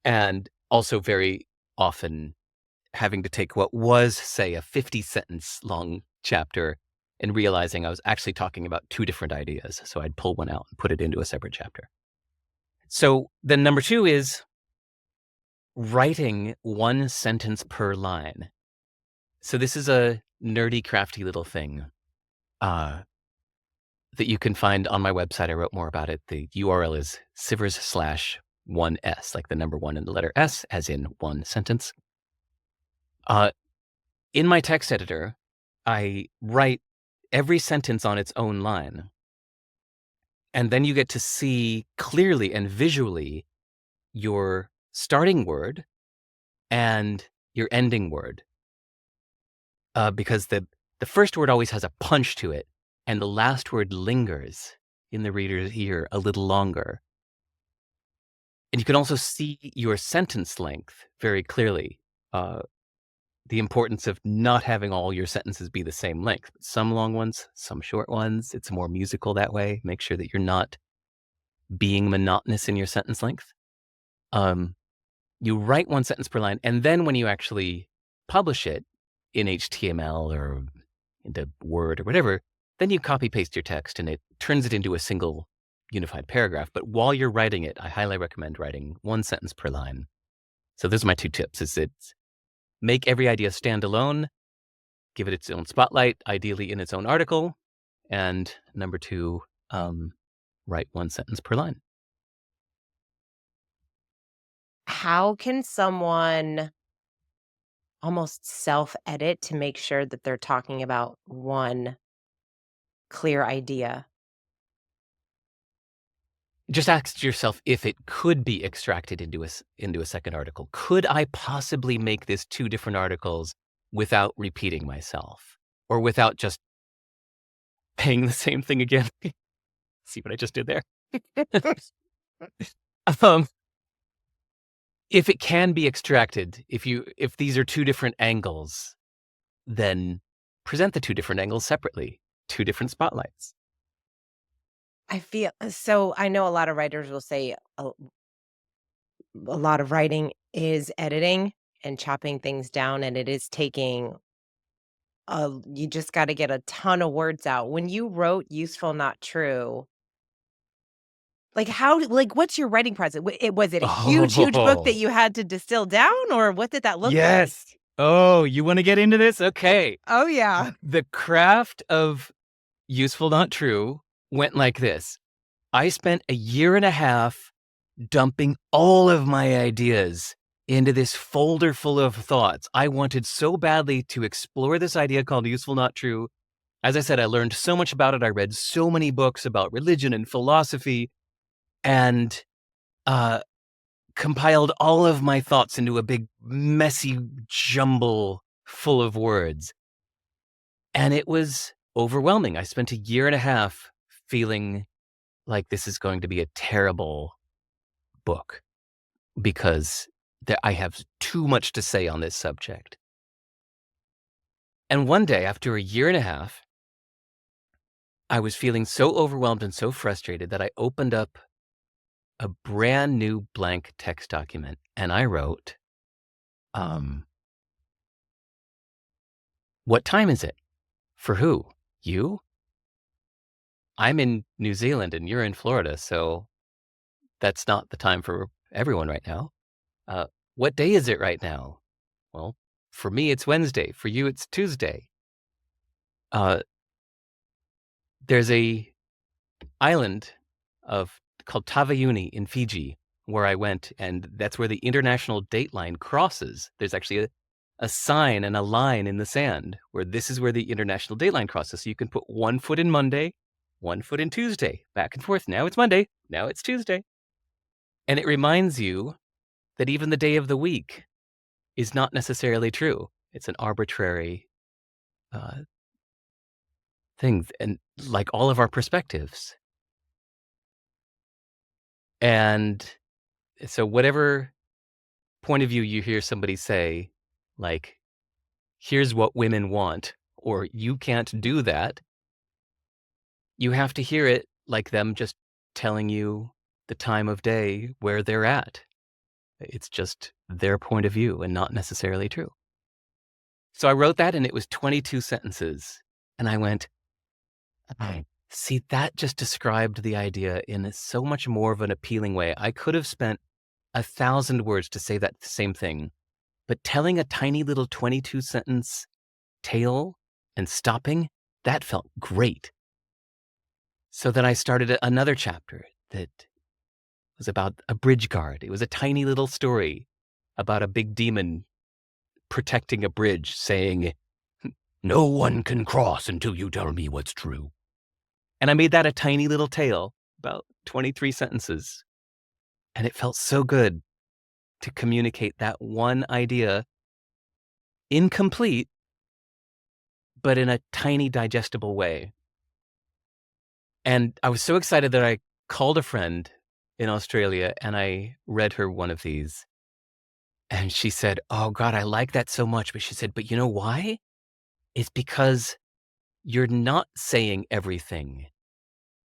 And also very often having to take what was, say, a 50 sentence long chapter and realizing I was actually talking about two different ideas. So I'd pull one out and put it into a separate chapter. So then number two is writing one sentence per line. So this is a nerdy, crafty little thing that you can find on my website. I wrote more about it. The URL is Sivers/1S, like the number one and the letter S, as in one sentence. In my text editor, I write every sentence on its own line. And then you get to see clearly and visually your starting word and your ending word. Because the first word always has a punch to it, and the last word lingers in the reader's ear a little longer. And you can also see your sentence length very clearly. The importance of not having all your sentences be the same length. Some long ones, some short ones. It's more musical that way. Make sure that you're not being monotonous in your sentence length. You write one sentence per line, and then when you actually publish it in HTML or into Word or whatever, then you copy paste your text and it turns it into a single unified paragraph. But while you're writing it, I highly recommend writing one sentence per line. So those are my two tips: is it's make every idea stand alone, give it its own spotlight, ideally in its own article, and number two, write one sentence per line. How can someone almost self-edit to make sure that they're talking about one clear idea? Just ask yourself if it could be extracted into a second article. Could I possibly make this two different articles without repeating myself or without just paying the same thing again? See what I just did there? um, if it can be extracted, if these are two different angles, then present the two different angles separately, two different spotlights. I feel so I know a lot of writers will say a lot of writing is editing and chopping things down, and it is taking you just gotta get a ton of words out. When you wrote Useful Not True, like, what's your writing process? Was it a huge, huge book that Oh, you had to distill down, or what did that look like? yes. Oh, you want to get into this? Okay. Oh, yeah. The craft of Useful Not True went like this. I spent a year and a half dumping all of my ideas into this folder full of thoughts. I wanted so badly to explore this idea called Useful Not True. As I said, I learned so much about it. I read so many books about religion and philosophy and uh, compiled all of my thoughts into a big, messy jumble full of words. And it was overwhelming. I spent a year and a half feeling like this is going to be a terrible book because I have too much to say on this subject. And one day, after a year and a half, I was feeling so overwhelmed and so frustrated that I opened up a brand new blank text document and I wrote, what time is it? For who? You? I'm in New Zealand and you're in Florida, so that's not the time for everyone right now. Uh, what day is it right now? Well, for me, it's Wednesday. For you, it's Tuesday. Uh, there's a island called Tavayuni in Fiji where I went, and that's where the international date line crosses. There's actually a sign and a line in the sand where this is where the international date line crosses. So you can put 1 foot in Monday, 1 foot in Tuesday, back and forth. Now it's Monday, now it's Tuesday. And it reminds you that even the day of the week is not necessarily true. It's an arbitrary uh, thing, and like all of our perspectives. And so whatever point of view you hear somebody say, like, here's what women want, or you can't do that, you have to hear it like them just telling you the time of day where they're at. It's just their point of view and not necessarily true. So I wrote that and it was 22 sentences. And I went, see, that just described the idea in so much more of an appealing way. I could have spent 1,000 words to say that same thing, but telling a tiny little 22 sentence tale and stopping, that felt great. So then I started another chapter that was about a bridge guard. It was a tiny little story about a big demon protecting a bridge saying, no one can cross until you tell me what's true. And I made that a tiny little tale, about 23 sentences. And it felt so good to communicate that one idea, incomplete, but in a tiny digestible way. And I was so excited that I called a friend in Australia and I read her one of these. And she said, oh God, I like that so much. But she said, but you know why? It's because you're not saying everything.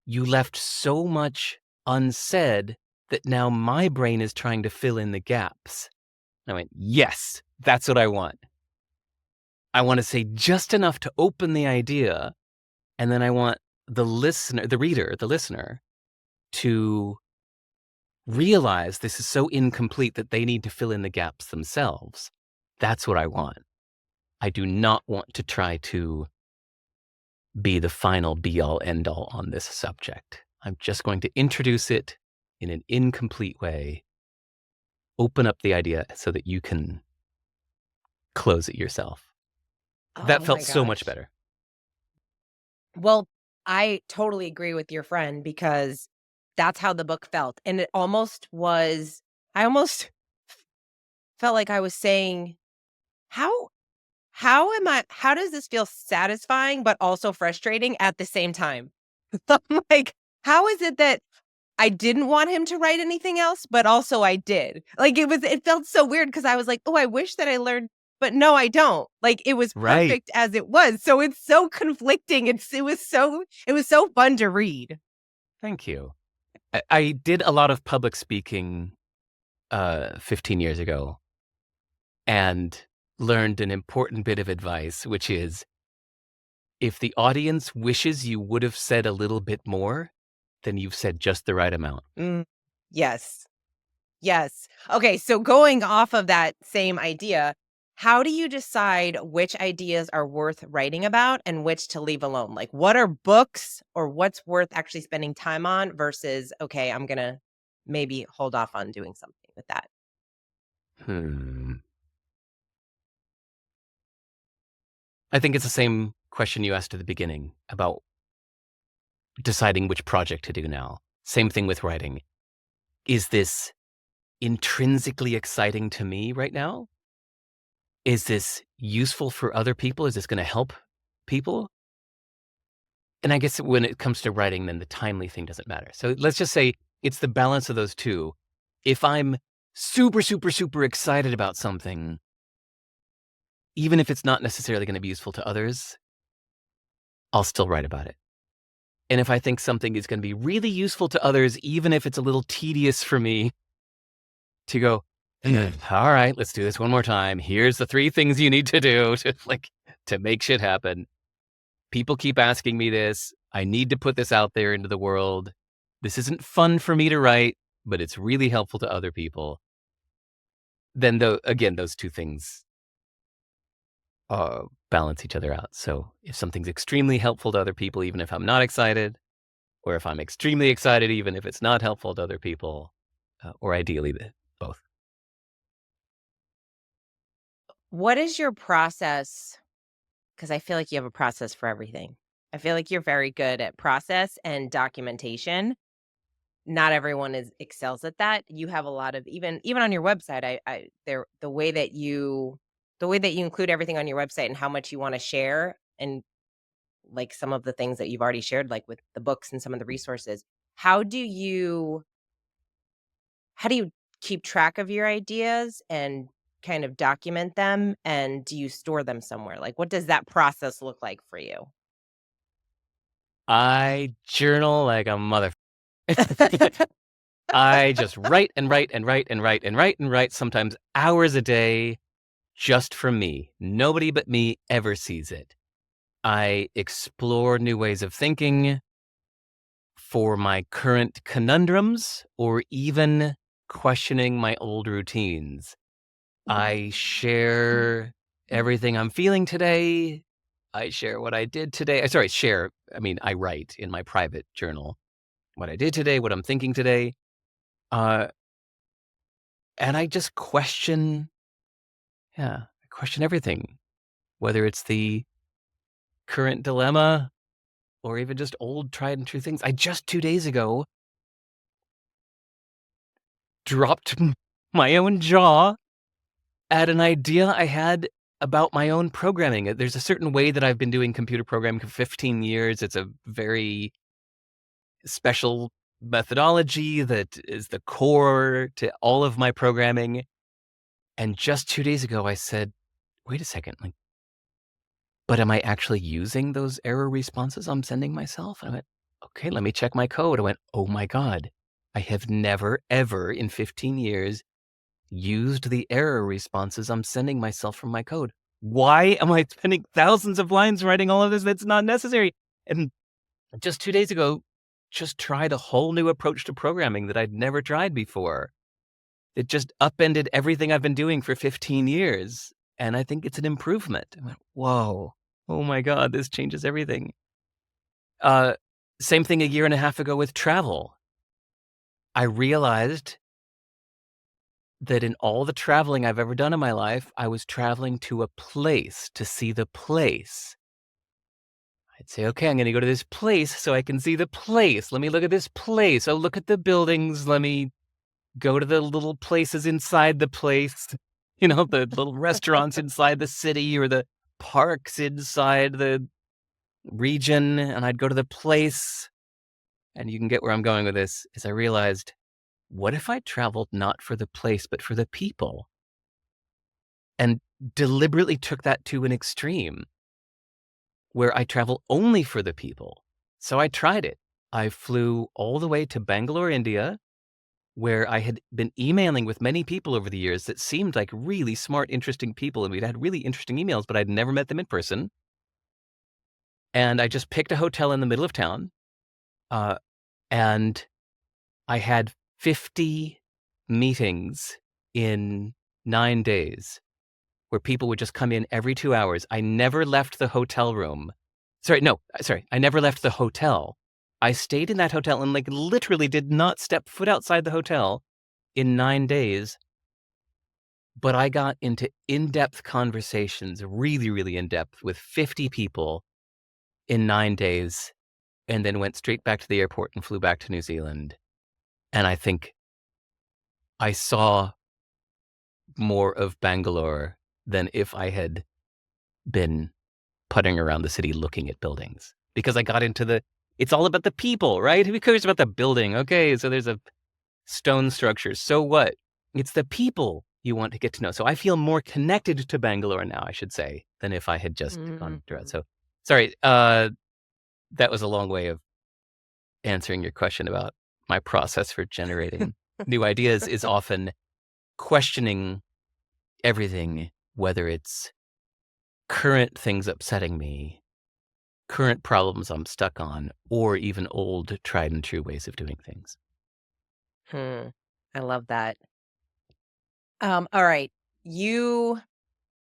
You left so much unsaid that now my brain is trying to fill in the gaps. And I went, yes, that's what I want. I want to say just enough to open the idea. And then I want the listener, the reader, the listener, to realize this is so incomplete that they need to fill in the gaps themselves. That's what I want. I do not want to try to be the final be all end all on this subject. I'm just going to introduce it in an incomplete way, open up the idea so that you can close it yourself. That Oh felt my so much gosh. better. Well, I totally agree with your friend because that's how the book felt. And it almost was, I almost felt like I was saying, how how does this feel satisfying but also frustrating at the same time? I'm like, how is it that I didn't want him to write anything else, but also I did? Like it felt so weird because I was like, "Oh, I wish that I learned," but no, I don't. Like it was Right. perfect as it was. So it's so conflicting. It was so fun to read. Thank you. I did a lot of public speaking 15 years ago and learned an important bit of advice, which is if the audience wishes you would have said a little bit more, then you've said just the right amount. Mm, yes. Yes. Okay, so going off of that same idea, how do you decide which ideas are worth writing about and which to leave alone? Like, what are books or what's worth actually spending time on versus, okay, I'm going to maybe hold off on doing something with that? Hmm. I think it's the same question you asked at the beginning about deciding which project to do now. Same thing with writing. Is this intrinsically exciting to me right now? Is this useful for other people? Is this going to help people? And I guess when it comes to writing, then the timely thing doesn't matter. So let's just say it's the balance of those two. If I'm super, super, super excited about something, even if it's not necessarily going to be useful to others, I'll still write about it. And if I think something is going to be really useful to others, even if it's a little tedious for me to go, all right, let's do this one more time. Here's the 3 things you need to do to make shit happen. People keep asking me this. I need to put this out there into the world. This isn't fun for me to write, but it's really helpful to other people. Then, again, those 2 things balance each other out. So if something's extremely helpful to other people, even if I'm not excited, or if I'm extremely excited, even if it's not helpful to other people, or ideally both. What is your process? Because I feel like you have a process for everything. I feel like you're very good at process and documentation. Not everyone is excels at that. You have a lot of even on your website, I there the way that you include everything on your website and how much you wanna share and, like, some of the things that you've already shared, like, with the books and some of the resources. How do you how do you keep track of your ideas and kind of document them, and do you store them somewhere? Like, what does that process look like for you? I journal like a mother. I just write and write and write and write and write and write, sometimes hours a day, just for me. Nobody but me ever sees it. I explore new ways of thinking for my current conundrums or even questioning my old routines. I share everything I'm feeling today. I share what I did today. Sorry, share. I mean, I write in my private journal what I did today, what I'm thinking today. Uh, and I just I question everything, whether it's the current dilemma or even just old tried and true things. I just 2 days ago dropped my own jaw at an idea I had about my own programming. There's a certain way that I've been doing computer programming for 15 years. It's a very special methodology that is the core to all of my programming. And just 2 days ago, I said, wait a second, but am I actually using those error responses I'm sending myself? And I went, okay, let me check my code. I went, oh my God, I have never, ever in 15 years used the error responses I'm sending myself from my code. Why am I spending thousands of lines writing all of this that's not necessary? And just 2 days ago, just tried a whole new approach to programming that I'd never tried before. It just upended everything I've been doing for 15 years, and I think it's an improvement. I went, "Whoa. Oh my god, this changes everything." Uh, Same thing a year and a half ago with travel. I realized that in all the traveling I've ever done in my life, I was traveling to a place to see the place. I'd say, "Okay, I'm gonna go to this place so I can see the place. Let me look at this place. Oh, look at the buildings. Let me go to the little places inside the place." You know, the little restaurants inside the city or the parks inside the region, and I'd go to the place, and you can get where I'm going with this, is I realized, what if I traveled not for the place, but for the people? And deliberately took that to an extreme where I travel only for the people. So I tried it. I flew all the way to Bangalore, India, where I had been emailing with many people over the years that seemed like really smart, interesting people, and we'd had really interesting emails, but I'd never met them in person. And I just picked a hotel in the middle of town, uh, and I had 50 meetings in 9 days where people would just come in every 2 hours. I never left the hotel room. Sorry, I never left the hotel. I stayed in that hotel and, like, literally did not step foot outside the hotel in 9 days, but I got into in-depth conversations, really, really in-depth with 50 people in 9 days, and then went straight back to the airport and flew back to New Zealand. And I think I saw more of Bangalore than if I had been putting around the city looking at buildings, because I got into it's all about the people, right? Who cares about the building? Okay, so there's a stone structure. So what? It's the people you want to get to know. So I feel more connected to Bangalore now, I should say, than if I had just gone through it. Mhm. So sorry, that was a long way of answering your question about my process for generating new ideas is often questioning everything, whether it's current things upsetting me, current problems I'm stuck on, or even old tried and true ways of doing things. Hmm. I love that. All right. You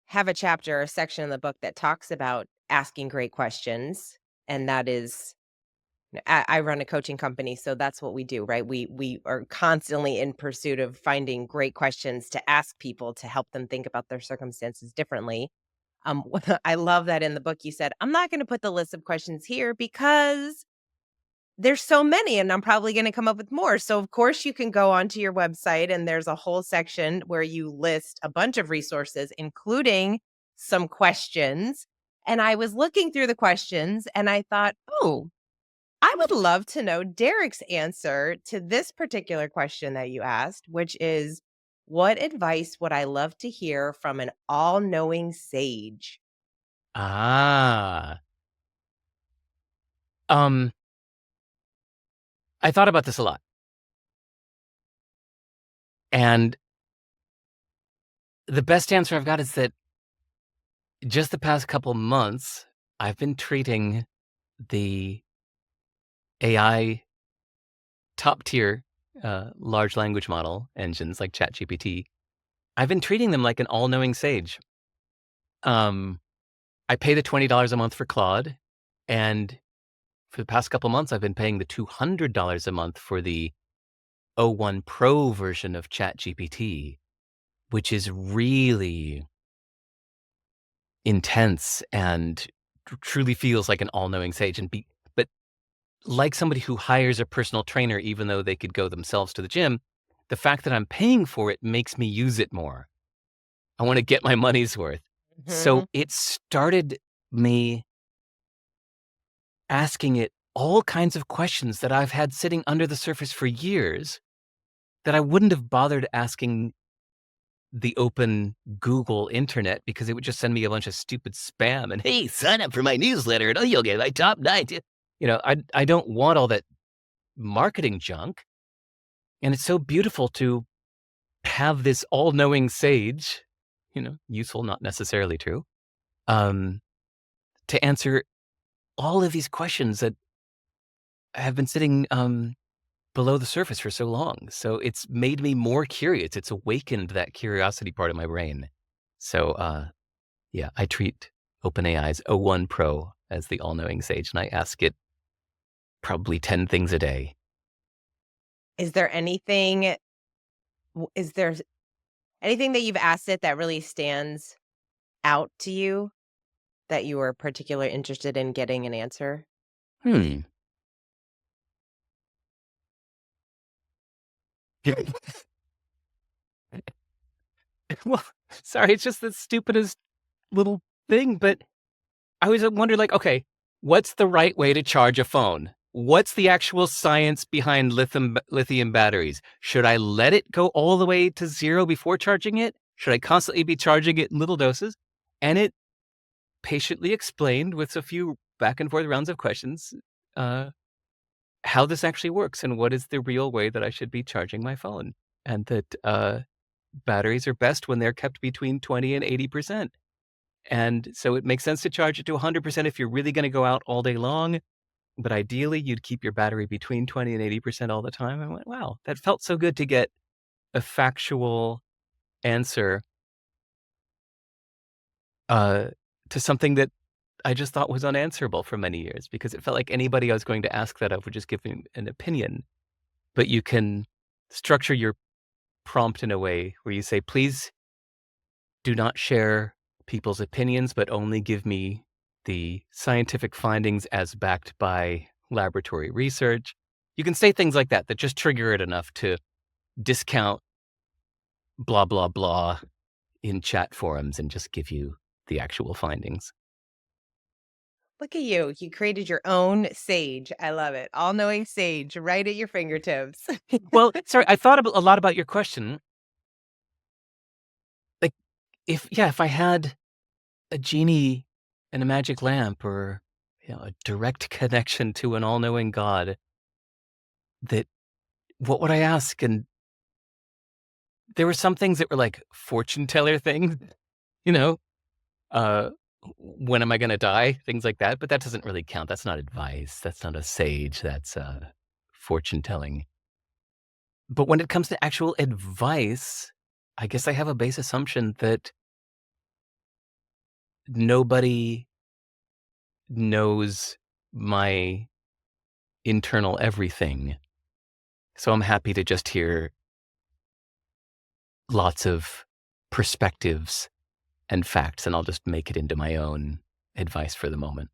have a chapter, a section in the book that talks about asking great questions, and that is I run a coaching company, so that's what we do, right? We are constantly in pursuit of finding great questions to ask people to help them think about their circumstances differently. I love that in the book you said, "I'm not gonna put the list of questions here because there's so many and I'm probably gonna come up with more." So, of course, you can go onto your website and there's a whole section where you list a bunch of resources, including some questions. And I was looking through the questions and I thought, "Oh, I would love to know Derek's answer to this particular question that you asked, which is, what advice would I love to hear from an all-knowing sage?" Ah. Um, I thought about this a lot. And the best answer I've got is that just the past couple months, I've been treating the AI top tier large language model engines like ChatGPT. I've been treating them like an all knowing sage. Um, I pay the $20 a month for Claude, and for the past couple months, I've been paying the $200 a month for the O1 Pro version of ChatGPT, which is really intense and truly feels like an all-knowing sage. But like somebody who hires a personal trainer, even though they could go themselves to the gym, the fact that I'm paying for it makes me use it more. I want to get my money's worth. So Mhm. it started me asking it all kinds of questions that I've had sitting under the surface for years that I wouldn't have bothered asking the open Google internet, because it would just send me a bunch of stupid spam and, "Hey, sign up for my newsletter and oh, you'll get my top 9 ti—" I don't want all that marketing junk, and it's so beautiful to have this all-knowing sage, useful, not necessarily true, um, to answer all of these questions that have been sitting, below the surface for so long. So it's made me more curious. It's awakened that curiosity part of my brain. So, yeah, I treat OpenAI's O1 Pro as the all-knowing sage, and I ask it probably 10 things a day. Is there anything is there anything that you've asked it that really stands out to you that you were particularly interested in getting an answer? Hmm. Well, sorry, it's just the stupidest little thing, but I always wondered, like, okay, what's the right way to charge a phone? What's the actual science behind lithium batteries? Should I let it go all the way to 0 before charging it? Should I constantly be charging it in little doses? And it patiently explained with a few back and forth rounds of questions, uh, how this actually works and what is the real way that I should be charging my phone. And that, batteries are best when they're kept between 20 and 80%. And so it makes sense to charge it to 100% if you're really gonna go out all day long, but ideally, you'd keep your battery between 20 and 80% all the time. I went, "Wow, that felt so good to get a factual answer, uh, to something that I just thought was unanswerable for many years," because it felt like anybody I was going to ask that of would just give me an opinion. But you can structure your prompt in a way where you say, "Please do not share people's opinions, but only give me the scientific findings as backed by laboratory research." You can say things like that that just trigger it enough to discount blah, blah, blah in chat forums and just give you the actual findings. Look at you. You created your own sage. I love it. All-knowing sage right at your fingertips. Well, sorry, I thought a lot about your question. Like, if I had a genie and a magic lamp or, a direct connection to an all-knowing God, that what would I ask? And there were some things that were like fortune teller things, you know, uh, when am I gonna die? Things like that, but that doesn't really count. That's not advice. That's not a sage. That's, fortune telling. But when it comes to actual advice, I guess I have a base assumption that nobody knows my internal everything. So I'm happy to just hear lots of perspectives and facts, and I'll just make it into my own advice for the moment.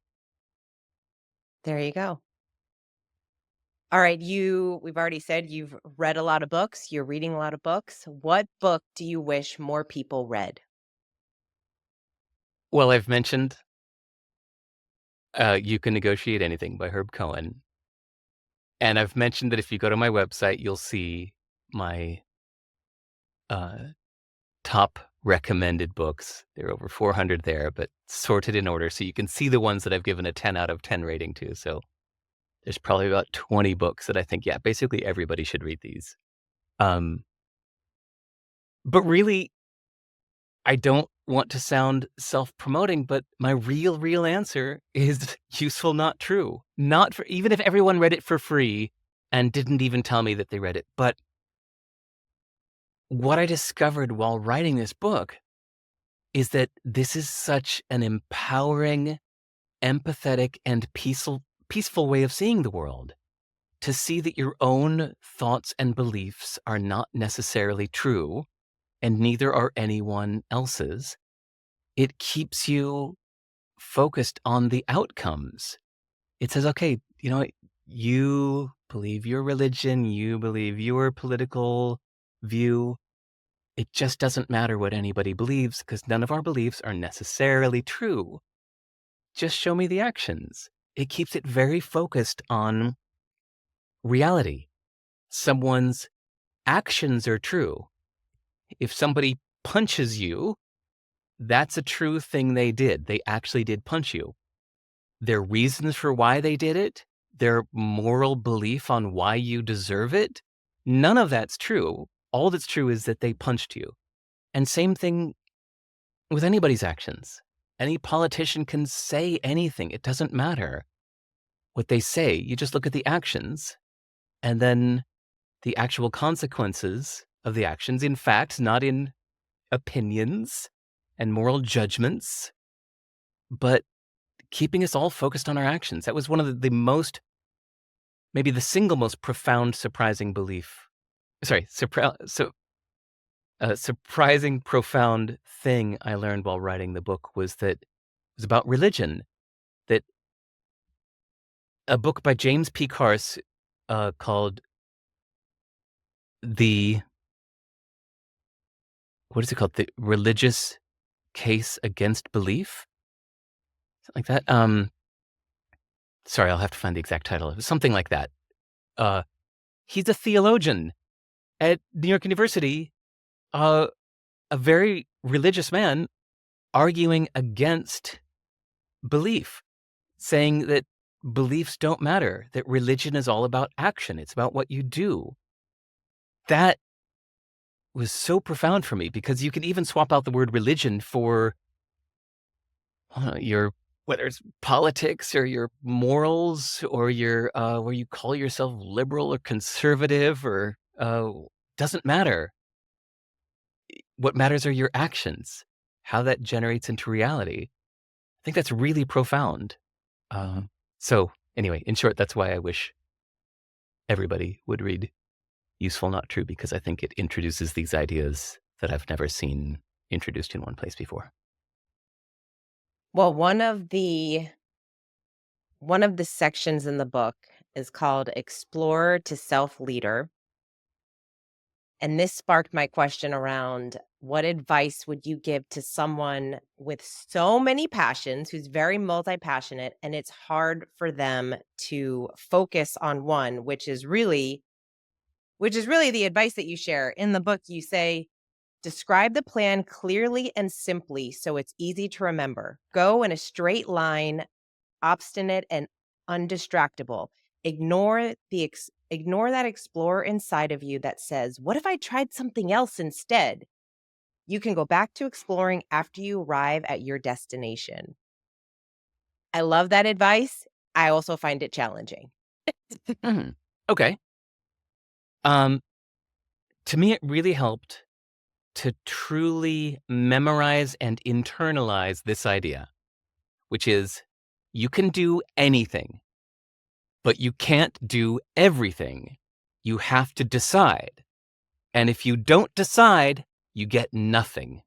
There you go. All right, we've already said you've read a lot of books, you're reading a lot of books. What book do you wish more people read? Well, I've mentioned, You Can Negotiate Anything by Herb Cohen, and I've mentioned that if you go to my website, you'll see my, uh, top recommended books. There are over 400 there, but sorted in order so you can see the ones that I've given a 10 out of 10 rating to. So there's probably about 20 books that I think, yeah, basically everybody should read these. Um, but really, I don't want to sound self-promoting, but my real answer is useful, not true. Not for even if everyone read it for free and didn't even tell me that they read it. But what I discovered while writing this book is that this is such an empowering, empathetic, and peaceful way of seeing the world. To see that your own thoughts and beliefs are not necessarily true, and neither are anyone else's. It keeps you focused on the outcomes. It says, okay, you believe your religion, you believe your political view. It just doesn't matter what anybody believes because none of our beliefs are necessarily true. Just show me the actions. It keeps it very focused on reality. Someone's actions are true. If somebody punches you, that's a true thing they did. They actually did punch you. Their reasons for why they did it, their moral belief on why you deserve it, none of that's true. All that's true is that they punched you. And same thing with anybody's actions. Any politician can say anything. It doesn't matter. what they say. You just look at the actions and then the actual consequences of the actions in facts, not in opinions and moral judgments, but keeping us all focused on our actions. That was one of the most, maybe the single most profound, surprising belief. Sorry, a surprising, profound thing I learned while writing the book was that it was about religion. That a book by James P. Carse called the what is it called? The Religious Case Against Belief, something like that. Sorry, I'll have to find the exact title. It was something like that. Uh, he's a theologian at New York University, a very religious man arguing against belief, saying that beliefs don't matter, that religion is all about action. It's about what you do. That was so profound for me because you can even swap out the word religion for your, whether it's politics or your morals or your where you call yourself liberal or conservative or doesn't matter. What matters are your actions, how that generates into reality. I think that's really profound. Uh, so anyway, in short, that's why I wish everybody would read Useful Not True, because I think it introduces these ideas that I've never seen introduced in one place before. Well, one of the sections in the book is called Explorer to Self-Leader. And this sparked my question around what advice would you give to someone with so many passions, who's very multi-passionate, and it's hard for them to focus on one, which is really the advice that you share. In the book, you say, describe the plan clearly and simply so it's easy to remember. Go in a straight line, obstinate and undistractable. Ignore that explorer inside of you that says, what if I tried something else instead? You can go back to exploring after you arrive at your destination. I love that advice. I also find it challenging. Mhm. Okay. Um, to me, it really helped to truly memorize and internalize this idea, which is you can do anything, but you can't do everything. You have to decide. And if you don't decide, you get nothing.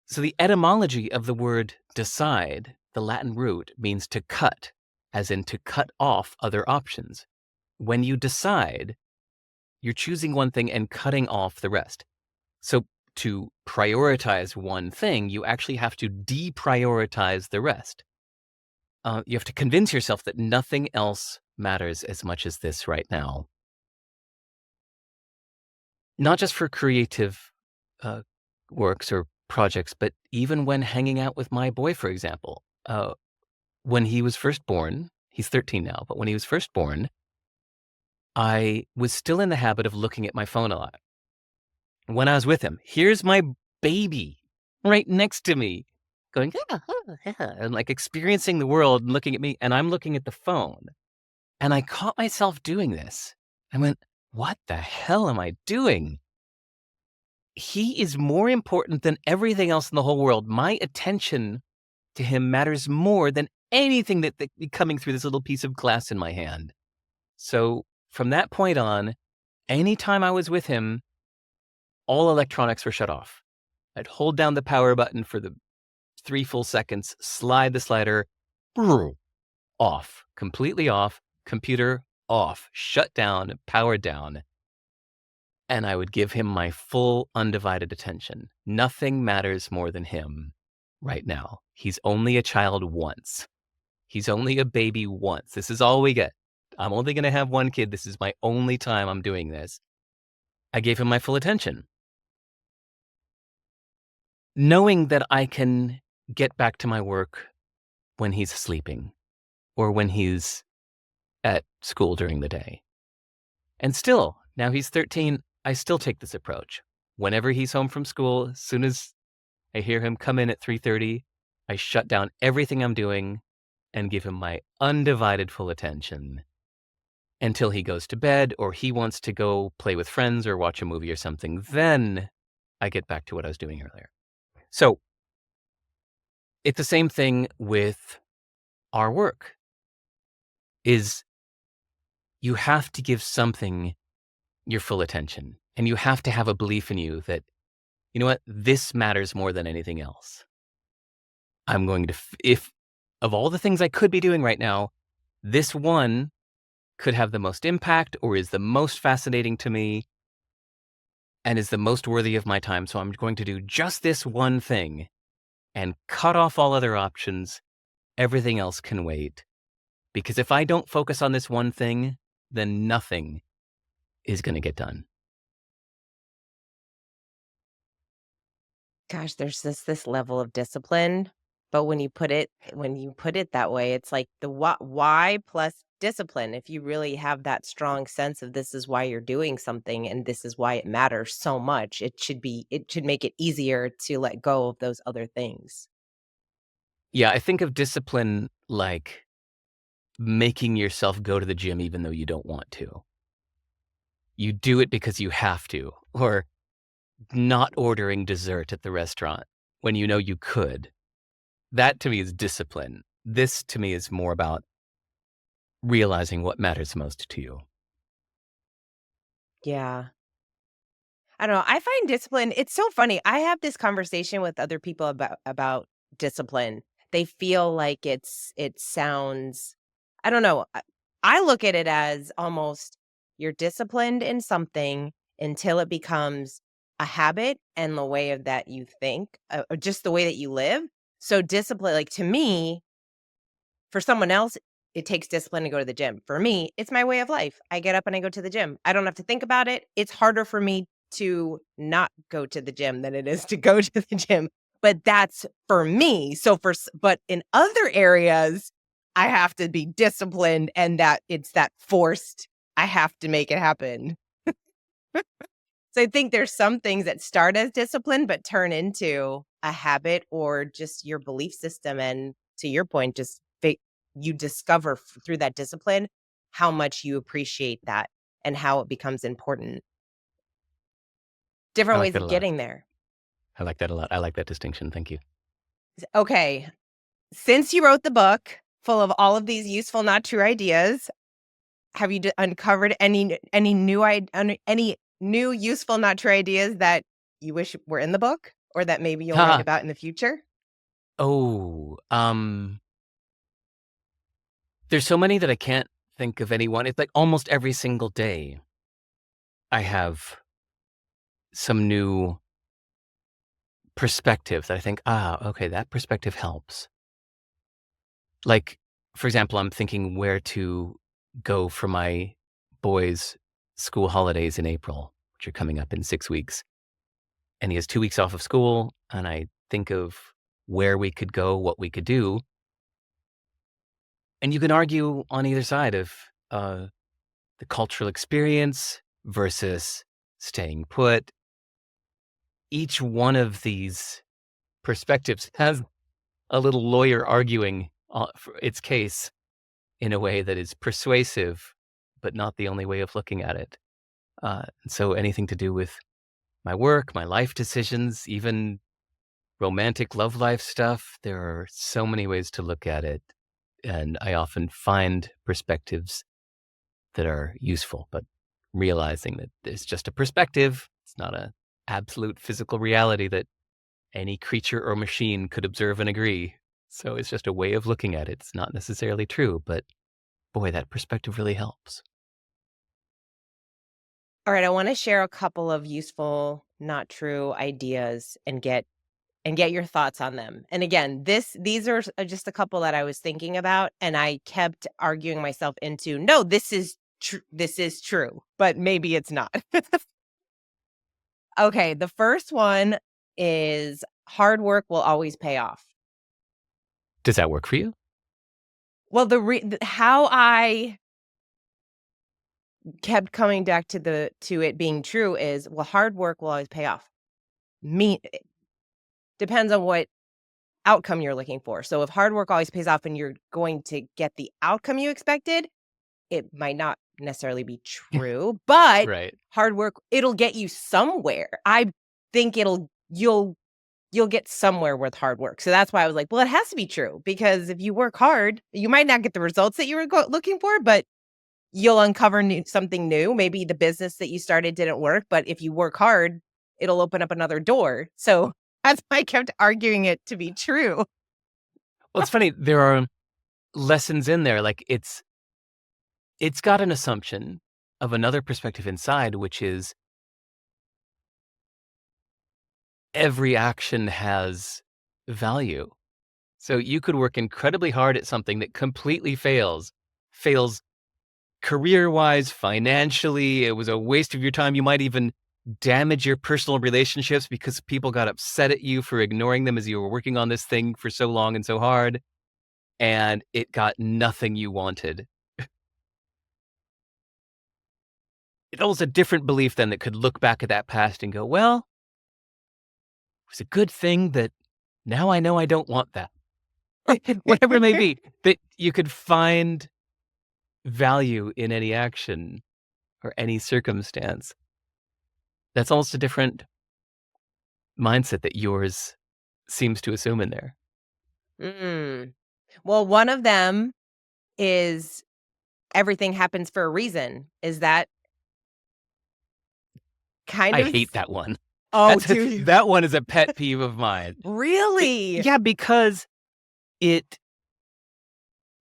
So the etymology of the word decide, the Latin root, means to cut, as in to cut off other options. When you decide, you're choosing one thing and cutting off the rest. So to prioritize one thing, you actually have to deprioritize the rest. You have to convince yourself that nothing else matters as much as this right now. Not just for creative uh, works or projects, but even when hanging out with my boy, for example. When he was first born, he's 13 now, but when he was first born, I was still in the habit of looking at my phone a lot. When I was with him, here's my baby right next to me going, "Ah, ah, ah," and like experiencing the world and looking at me, and I'm looking at the phone. And I caught myself doing this. I went, what the hell am I doing? He is more important than everything else in the whole world. My attention to him matters more than anything that coming through this little piece of glass in my hand. So from that point on, anytime I was with him, all electronics were shut off. I'd hold down the power button for the 3 full seconds, slide the slider, off, completely off, computer off, shut down, power down. And I would give him my full undivided attention. Nothing matters more than him right now. He's only a child once. He's only a baby once. This is all we get. I'm only going to have one kid. This is my only time I'm doing this. I gave him my full attention, knowing that I can get back to my work when he's sleeping or when he's at school during the day. And still, now he's 13, I still take this approach. Whenever he's home from school, as soon as I hear him come in at 3:30, I shut down everything I'm doing and give him my undivided full attention until he goes to bed or he wants to go play with friends or watch a movie or something. Then I get back to what I was doing earlier. So it's the same thing with our work is you have to give something your full attention and you have to have a belief in you that, you know what, this matters more than anything else. I'm going to, if of all the things I could be doing right now, this one could have the most impact or is the most fascinating to me and is the most worthy of my time. So I'm going to do just this one thing and cut off all other options. Everything else can wait. Because if I don't focus on this one thing, then nothing is going to get done. Gosh, there's this level of discipline, but when you put it that way, it's like the why plus discipline. If you really have that strong sense of this is why you're doing something and this is why it matters so much, it should make it easier to let go of those other things. Yeah, I think of discipline like making yourself go to the gym even though you don't want to. You do it because you have to, or not ordering dessert at the restaurant when you know you could. That to me is discipline. This to me is more about realizing what matters most to you. Yeah. I don't know. I find discipline it's so funny. I have this conversation with other people about discipline. They feel like it sounds I don't know. I look at it as almost you're disciplined in something until it becomes a habit and the way of that you think, or just the way that you live. So discipline like to me, for someone else, it takes discipline to go to the gym. For me, it's my way of life. I get up and I go to the gym. I don't have to think about it. It's harder for me to not go to the gym than it is to go to the gym. But that's for me. But in other areas, I have to be disciplined and that it's that forced, I have to make it happen. So I think there's some things that start as discipline, but turn into a habit or just your belief system. And to your point, you discover through that discipline how much you appreciate that and how it becomes important. I Different like ways that a of lot. getting there. I like that a lot. I like that distinction. Thank you. Okay. Since you wrote the book full of all of these useful, not true ideas, have you uncovered any new useful, not true ideas that you wish were in the book or that maybe you'll write Ha! about in the future? Oh, there's so many that I can't think of any one. It's like almost every single day I have some new perspective that I think, okay, that perspective helps. Like, for example, I'm thinking where to go for my boys' school holidays in April, which are coming up in 6 weeks. And he has 2 weeks off of school. And I think of where we could go, what we could do. And you can argue on either side of the cultural experience versus staying put. Each one of these perspectives has a little lawyer arguing for its case in a way that is persuasive, but not the only way of looking at it. So anything to do with my work, my life decisions, even romantic love life stuff, there are so many ways to look at it. And I often find perspectives that are useful, but realizing that it's just a perspective, it's not a absolute physical reality that any creature or machine could observe and agree. So it's just a way of looking at it. It's not necessarily true, but boy, that perspective really helps. All right, I want to share a couple of useful, not true ideas and get your thoughts on them. And again, these are just a couple that I was thinking about and I kept arguing myself into, no, this is true, but maybe it's not. Okay, the first one is hard work will always pay off. Does that work for you? Well, how I kept coming back to it being true is, well, hard work will always pay off. Me Depends on what outcome you're looking for. So if hard work always pays off and you're going to get the outcome you expected, it might not necessarily be true, but Right. hard work, it'll get you somewhere. I think you'll get somewhere with hard work. So that's why I was like, well, it has to be true because if you work hard, you might not get the results that you were looking for, but you'll uncover something new. Maybe the business that you started didn't work, but if you work hard, it'll open up another door. So that's why I kept arguing it to be true. Well, it's funny, there are lessons in there, like, it's got an assumption of another perspective inside, which is every action has value. So you could work incredibly hard at something that completely fails career-wise, financially, it was a waste of your time. You might even damage your personal relationships because people got upset at you for ignoring them as you were working on this thing for so long and so hard, and it got nothing you wanted. It holds a different belief then that could look back at that past and go, "Well, it was a good thing that now I know I don't want that." Whatever it may be, that you could find value in any action or any circumstance. That's almost a different mindset that yours seems to assume in there. Mm. Well, one of them is everything happens for a reason. Is that kind I of hate that one. Oh, That's do you? that one is a pet peeve of mine. Really? Yeah, because it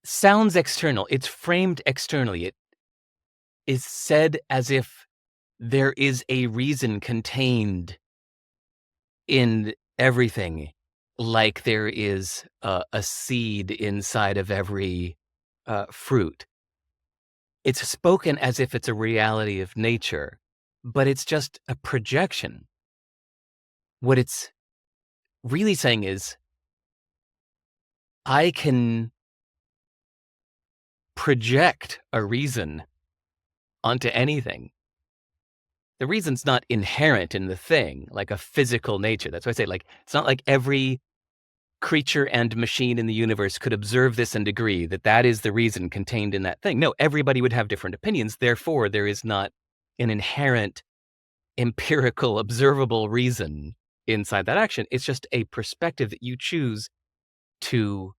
sounds external. It's framed externally. It is said as if there is a reason contained in everything, like there is a seed inside of every fruit. It's spoken as if it's a reality of nature, but it's just a projection. What it's really saying is, I can project a reason onto anything. The reason's not inherent in the thing, like a physical nature. That's why I say, like, it's not like every creature and machine in the universe could observe this and agree that that is the reason contained in that thing. No, everybody would have different opinions. Therefore, there is not an inherent, empirical, observable reason inside that action. It's just a perspective that you choose to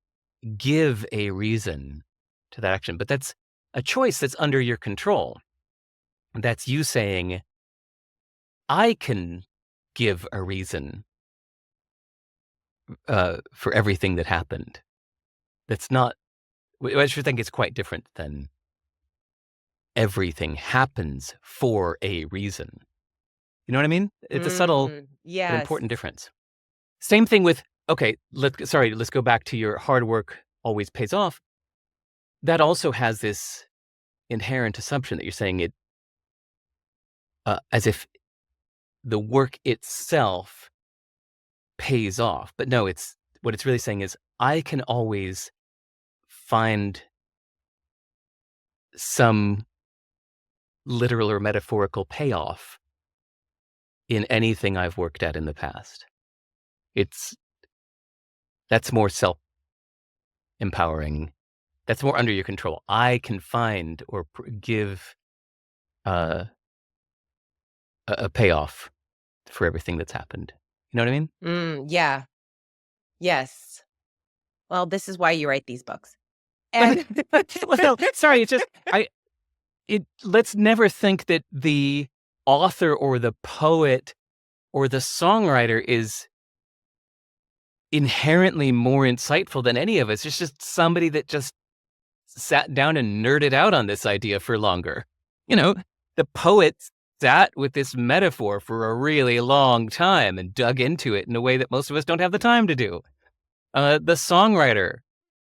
give a reason to that action. But that's a choice that's under your control. That's you saying, I can give a reason for everything that happened. That's not, I should think it's quite different than everything happens for a reason. You know what I mean? It's a subtle but Yes. important difference. Same thing with, okay, let's go back to your hard work always pays off. That also has this inherent assumption that you're saying it as if the work itself pays off. But no, it's what it's really saying is I can always find some literal or metaphorical payoff in anything I've worked at in the past. It's that's more self-empowering. That's more under your control. I can find or give uh, a payoff for everything that's happened. You know what I mean? Yeah. Yes. Well, this is why you write these books. And Well, no, sorry. It's just let's never think that the author or the poet or the songwriter is inherently more insightful than any of us. It's just somebody that just sat down and nerded out on this idea for longer. You know, the poet sat with this metaphor for a really long time and dug into it in a way that most of us don't have the time to do. The songwriter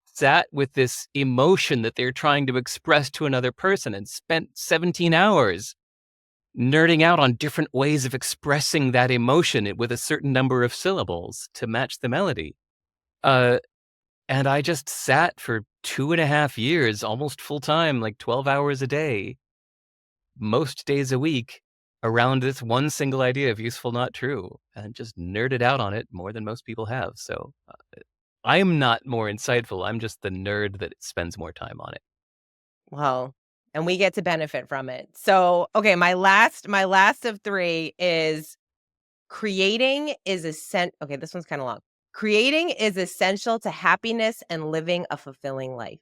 sat with this emotion that they're trying to express to another person and spent 17 hours nerding out on different ways of expressing that emotion with a certain number of syllables to match the melody. Uh, and I just sat for 2.5 years, almost full time, like 12 hours a day, most days a week, around this one single idea of useful, not true, and just nerded out on it more than most people have. So I am not more insightful. I'm just the nerd that spends more time on it. Well, and we get to benefit from it. So, okay, my last of 3 is creating is okay, this one's kinda long. Creating is essential to happiness and living a fulfilling life.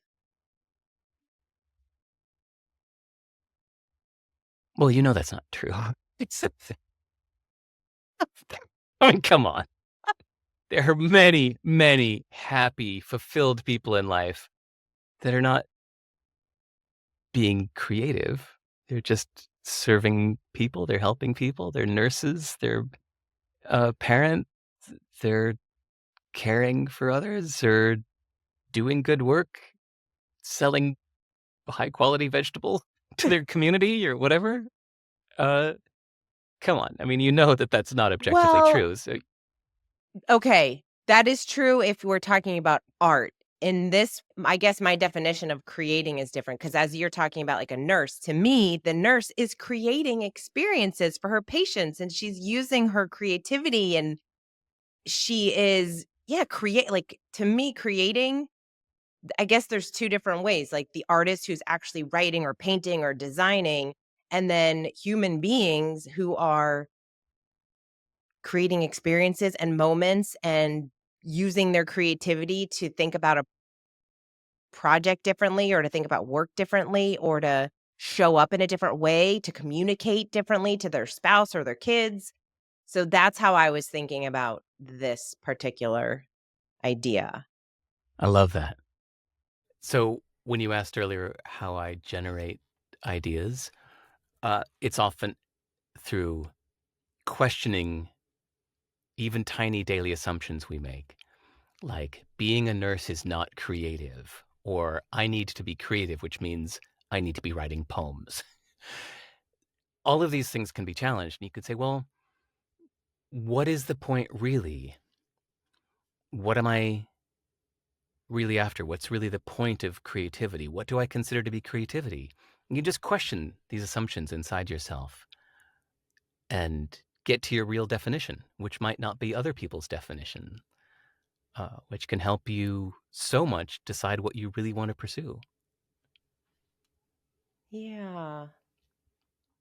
Well, you know that's not true. It's I mean, come on. There are many, many happy, fulfilled people in life that are not being creative. They're just serving people, they're helping people, they're nurses, they're parents, they're caring for others or doing good work, selling high quality vegetables to their community or whatever. Uh, Come on. I mean, you know that that's not objectively Well, true. So okay, that is true if we're talking about art. In this, I guess my definition of creating is different because as you're talking about like a nurse, to me, the nurse is creating experiences for her patients and she's using her creativity and she is, yeah, create like to me, creating, I guess there's two different ways like the artist who's actually writing or painting or designing, and then human beings who are creating experiences and moments and using their creativity to think about a project differently or to think about work differently or to show up in a different way, to communicate differently to their spouse or their kids. So that's how I was thinking about this particular idea. I love that. So when you asked earlier how I generate ideas, it's often through questioning even tiny daily assumptions we make, like being a nurse is not creative, or I need to be creative, which means I need to be writing poems. All of these things can be challenged. And you could say, well, what is the point really? What am I really after? What's really the point of creativity? What do I consider to be creativity? And you just question these assumptions inside yourself and get to your real definition, which might not be other people's definition, which can help you so much decide what you really want to pursue. Yeah.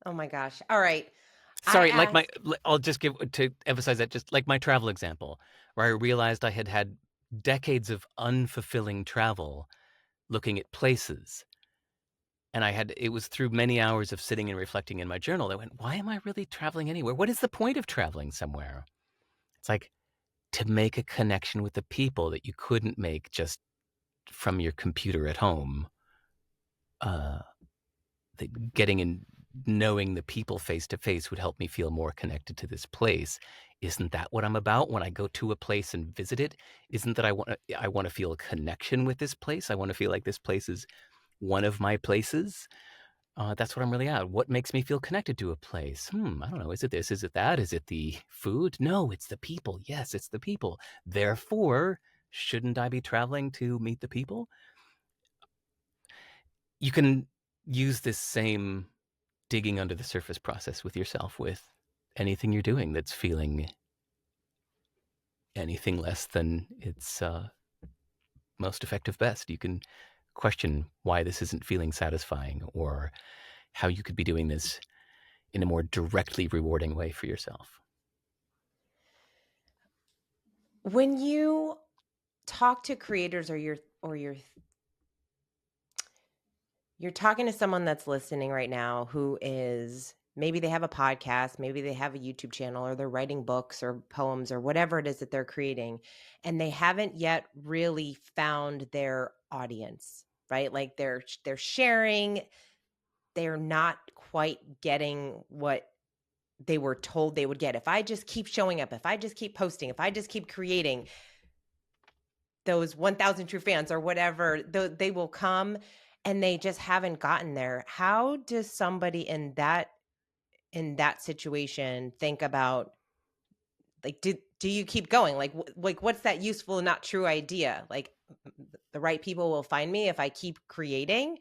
Oh my gosh. All right. I Sorry, like asked, I'll just give to emphasize that, just like my travel example, where I realized I had had decades of unfulfilling travel looking at places. And it was through many hours of sitting and reflecting in my journal that I went, why am I really traveling anywhere? What is the point of traveling somewhere? It's like to make a connection with the people that you couldn't make just from your computer at home. Uh, that getting and knowing the people face to face would help me feel more connected to this place. Isn't that what I'm about when I go to a place and visit it? Isn't that I want to feel a connection with this place? I want to feel like this place is one of my places. That's what I'm really at. What makes me feel connected to a place? I don't know. Is it this? Is it that? Is it the food? No, it's the people. Yes, it's the people. Therefore, shouldn't I be traveling to meet the people? You can use this same digging under the surface process with yourself with anything you're doing that's feeling anything less than its most effective best. You can question why this isn't feeling satisfying or how you could be doing this in a more directly rewarding way for yourself. when you talk to creators or you're talking to someone that's listening right now who is maybe they have a podcast, maybe they have a YouTube channel, or they're writing books or poems or whatever it is that they're creating, and they haven't yet really found their audience, right? Like they're sharing, they're not quite getting what they were told they would get. If I just keep showing up, if I just keep posting, if I just keep creating, those 1,000 true fans or whatever, they will come, and they just haven't gotten there. How does somebody in that situation think about, like, do you keep going? Like what's that useful not true idea? Like the right people will find me if I keep creating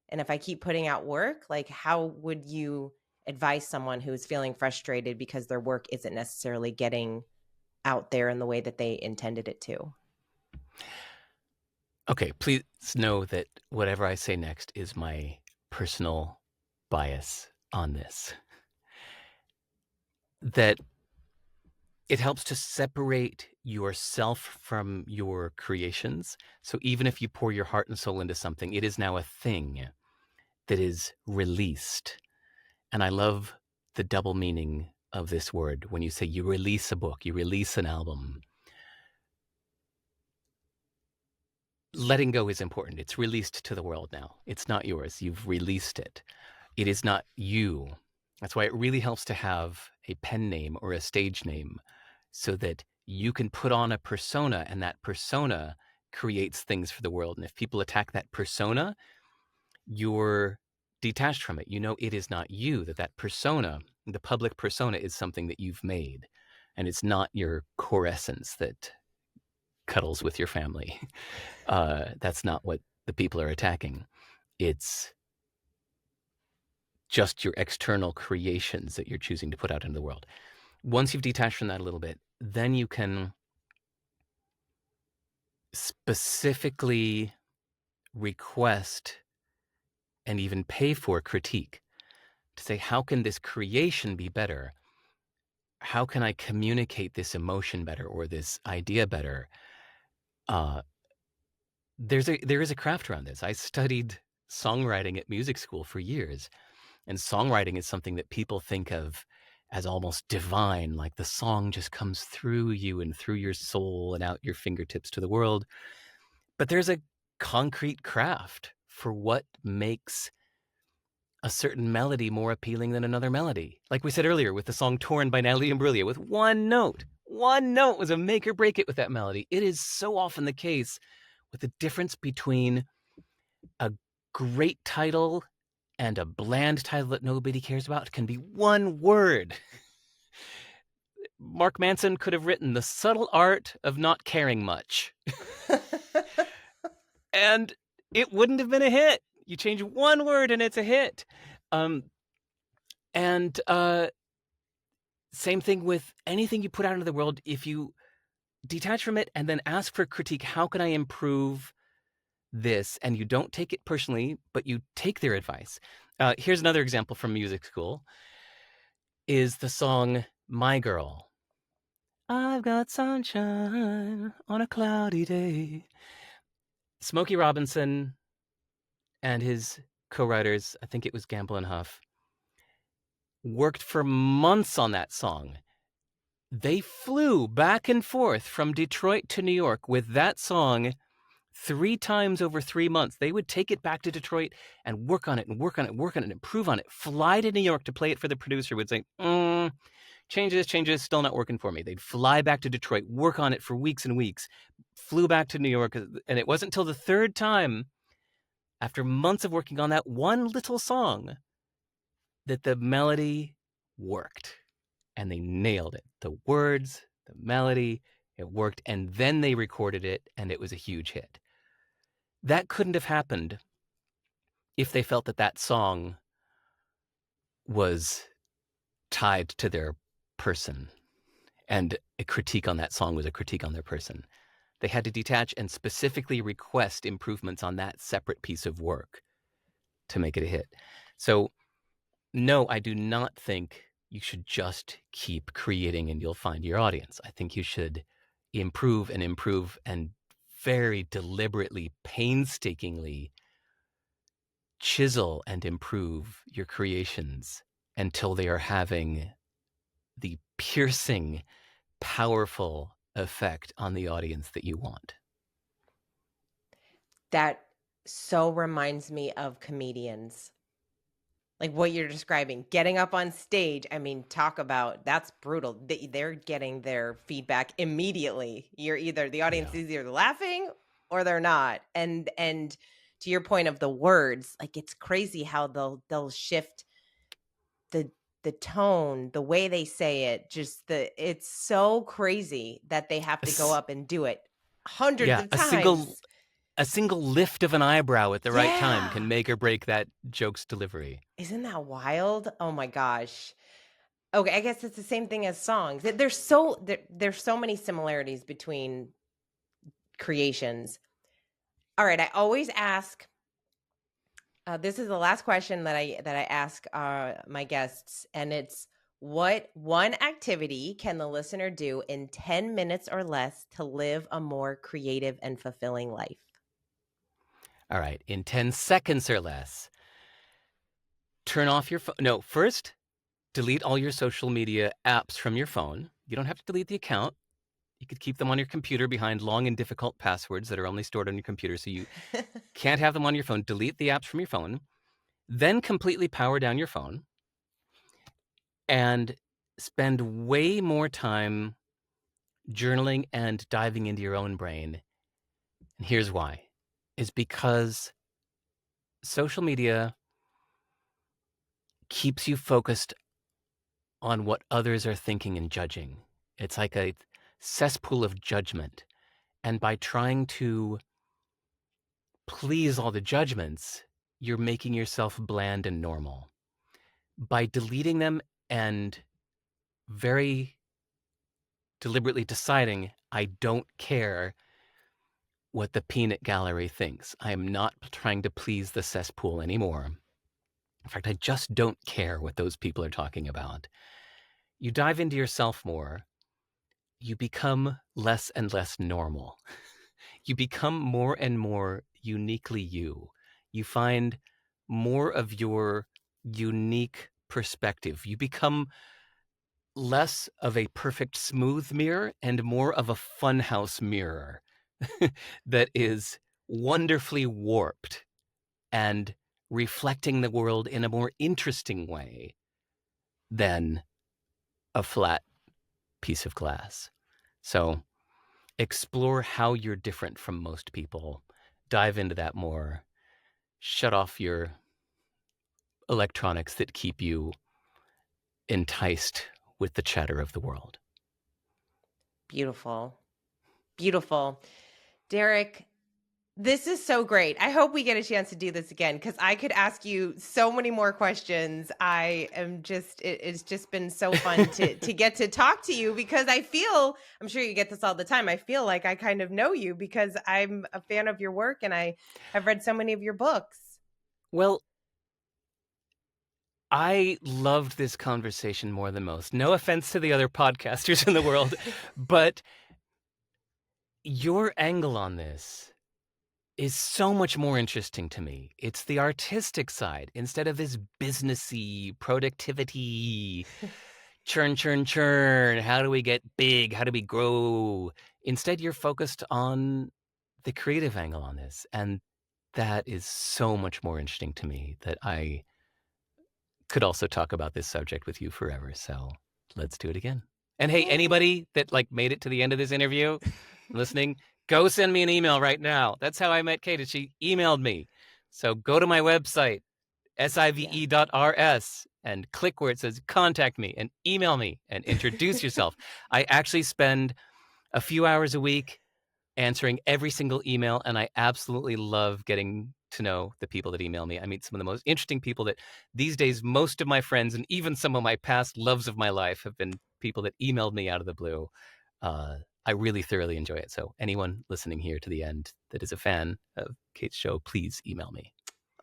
and if I keep putting out work. Like how would you advise someone who's feeling frustrated because their work isn't necessarily getting out there in the way that they intended it to? Okay, please know that whatever I say next is my personal bias on this. That it helps to separate yourself from your creations. So even if you pour your heart and soul into something, it is now a thing that is released. And I love the double meaning of this word when you say you release a book, you release an album. Letting go is important. It's released to the world now. It's not yours. You've released it. It is not you. That's why it really helps to have a pen name or a stage name so that you can put on a persona and that persona creates things for the world. And if people attack that persona, you're detached from it. You know it is not you, that persona, the public persona, is something that you've made. And it's not your core essence that cuddles with your family. That's not what the people are attacking. It's just your external creations that you're choosing to put out into the world. Once you've detached from that a little bit, then you can specifically request and even pay for critique to say, how can this creation be better? How can I communicate this emotion better or this idea better? Uh, there is a craft around this. I studied songwriting at music school for years, and songwriting is something that people think of as almost divine, like the song just comes through you and through your soul and out your fingertips to the world. But there's a concrete craft for what makes a certain melody more appealing than another melody. Like we said earlier with the song Torn by Natalie Imbruglia, with one note. One note was a make or break it with that melody. It is so often the case with the difference between a great title and a bland title that nobody cares about can be one word. Mark Manson could have written The Subtle Art of Not Caring Much, and it wouldn't have been a hit. You change one word and it's a hit. And same thing with anything you put out into the world. If you detach from it and then ask for critique, how can I improve this? And you don't take it personally, but you take their advice. Here's another example from music school is the song My Girl. I've got sunshine on a cloudy day. Smokey Robinson and his co-writers, I think it was Gamble and Huff, worked for months on that song. They flew back and forth from Detroit to New York with that song 3 times over 3 months. They would take it back to Detroit and work on it and work on it and work on it and improve on it. Fly to New York to play it for the producer, would say, changes, still not working for me. They'd fly back to Detroit, work on it for weeks and weeks, flew back to New York. And it wasn't until the third time, after months of working on that one little song, that the melody worked. And they nailed it. The words, the melody, it worked. And then they recorded it, and it was a huge hit. That couldn't have happened if they felt that that song was tied to their person, and a critique on that song was a critique on their person. They had to detach and specifically request improvements on that separate piece of work to make it a hit. So, no, I do not think you should just keep creating and you'll find your audience. I think you should improve and very deliberately, painstakingly chisel and improve your creations until they are having the piercing, powerful effect on the audience that you want. That so reminds me of comedians. Like what you're describing, getting up on stage. I mean, talk about that's brutal. They're getting their feedback immediately. You're either the audience Yeah. is either laughing or they're not. And to your point of the words, like it's crazy how they'll shift the the tone, the way they say it, just it's so crazy that they have to go up and do it hundreds Yeah, of a single times. a single lift of an eyebrow at the right time Yeah. can make or break that joke's delivery. Isn't that wild? Oh my gosh. Okay, I guess it's the same thing as songs. There's so many similarities between creations. All right, I always ask, this is the last question that I ask my guests, and it's, what one activity can the listener do in 10 minutes or less to live a more creative and fulfilling life? All right, in 10 seconds or less, turn off your phone. No, first, delete all your social media apps from your phone. You don't have to delete the account. You could keep them on your computer behind long and difficult passwords that are only stored on your computer, so you can't have them on your phone. Delete the apps from your phone. Then completely power down your phone and spend way more time journaling and diving into your own brain. And here's why. Is because social media keeps you focused on what others are thinking and judging. It's like a cesspool of judgment. And by trying to please all the judgments, you're making yourself bland and normal. By deleting them and very deliberately deciding, I don't care what the peanut gallery thinks. I am not trying to please the cesspool anymore. In fact, I just don't care what those people are talking about. You dive into yourself more, you become less and less normal. You become more and more uniquely you. You find more of your unique perspective. You become less of a perfect smooth mirror and more of a funhouse mirror that is wonderfully warped and reflecting the world in a more interesting way than a flat piece of glass. So explore how you're different from most people. Dive into that more. Shut off your electronics that keep you enticed with the chatter of the world. Beautiful. Beautiful. Derek, this is so great. I hope we get a chance to do this again, because I could ask you so many more questions. I am just, it's just been so fun to get to talk to you, because I feel, I'm sure you get this all the time, I feel like I kind of know you because I'm a fan of your work and I have read so many of your books. Well, I loved this conversation more than most. No offense to the other podcasters in the world, but your angle on this is so much more interesting to me. It's the artistic side instead of this businessy productivity, churn, churn, churn. How do we get big? How do we grow? Instead, you're focused on the creative angle on this. And that is so much more interesting to me that I could also talk about this subject with you forever. So let's do it again. And hey, Yay. anybody that like made it to the end of this interview listening, go send me an email right now. That's how I met Kate. She emailed me. So go to my website, Yeah. sive.rs, and click where it says contact me and email me and introduce yourself. I actually spend a few hours a week answering every single email, and I absolutely love getting to know the people that email me. I meet some of the most interesting people that these days, most of my friends and even some of my past loves of my life have been people that emailed me out of the blue. I really thoroughly enjoy it. So anyone listening here to the end that is a fan of Kate's show, please email me.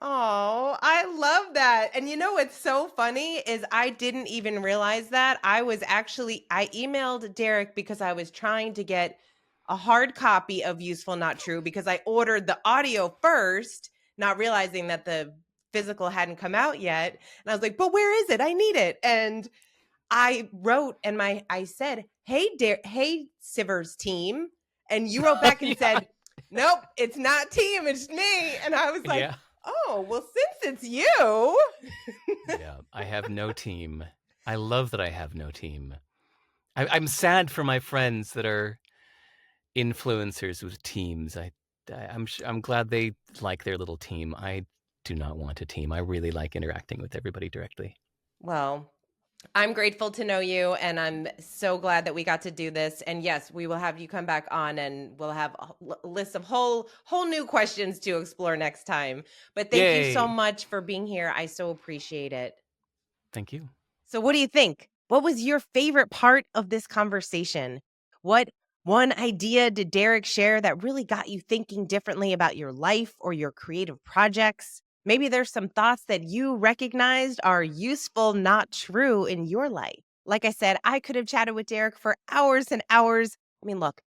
Oh, I love that. And you know what's so funny is I didn't even realize that. I emailed Derek because I was trying to get a hard copy of Useful Not True, because I ordered the audio first, not realizing that the physical hadn't come out yet. And I was like, "But where is it? I need it." And I wrote, and I said, hey Sivers team." And you wrote back and Yeah. said, "Nope, it's not team, it's me." And I was like, Yeah. "Oh, well, since it's you." Yeah. I have no team. I love that I have no team. I'm sad for my friends that are influencers with teams. I'm glad they like their little team. I do not want a team. I really like interacting with everybody directly. Well, I'm grateful to know you, and I'm so glad that we got to do this. And yes, we will have you come back on, and we'll have a list of whole new questions to explore next time. But thank you so Yay! much for being here. I so appreciate it. Thank you. So what do you think? What was your favorite part of this conversation? What One idea did Derek share that really got you thinking differently about your life or your creative projects? Maybe there's some thoughts that you recognized are useful, not true in your life. Like I said, I could have chatted with Derek for hours and hours. I mean, look,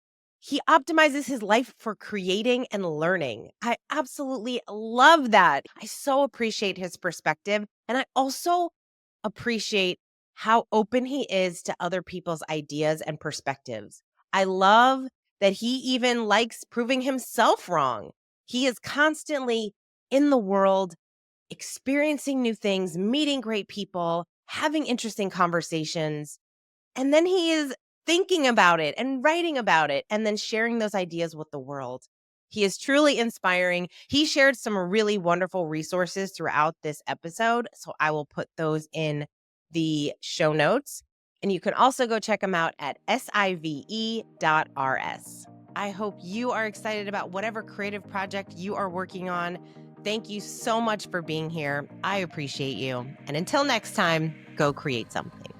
he optimizes his life for creating and learning. I absolutely love that. I so appreciate his perspective. And I also appreciate how open he is to other people's ideas and perspectives. I love that he even likes proving himself wrong. He is constantly in the world, experiencing new things, meeting great people, having interesting conversations. And then he is thinking about it and writing about it and then sharing those ideas with the world. He is truly inspiring. He shared some really wonderful resources throughout this episode. So I will put those in the show notes. And you can also go check him out at sive.rs. I hope you are excited about whatever creative project you are working on. Thank you so much for being here. I appreciate you. And until next time, go create something.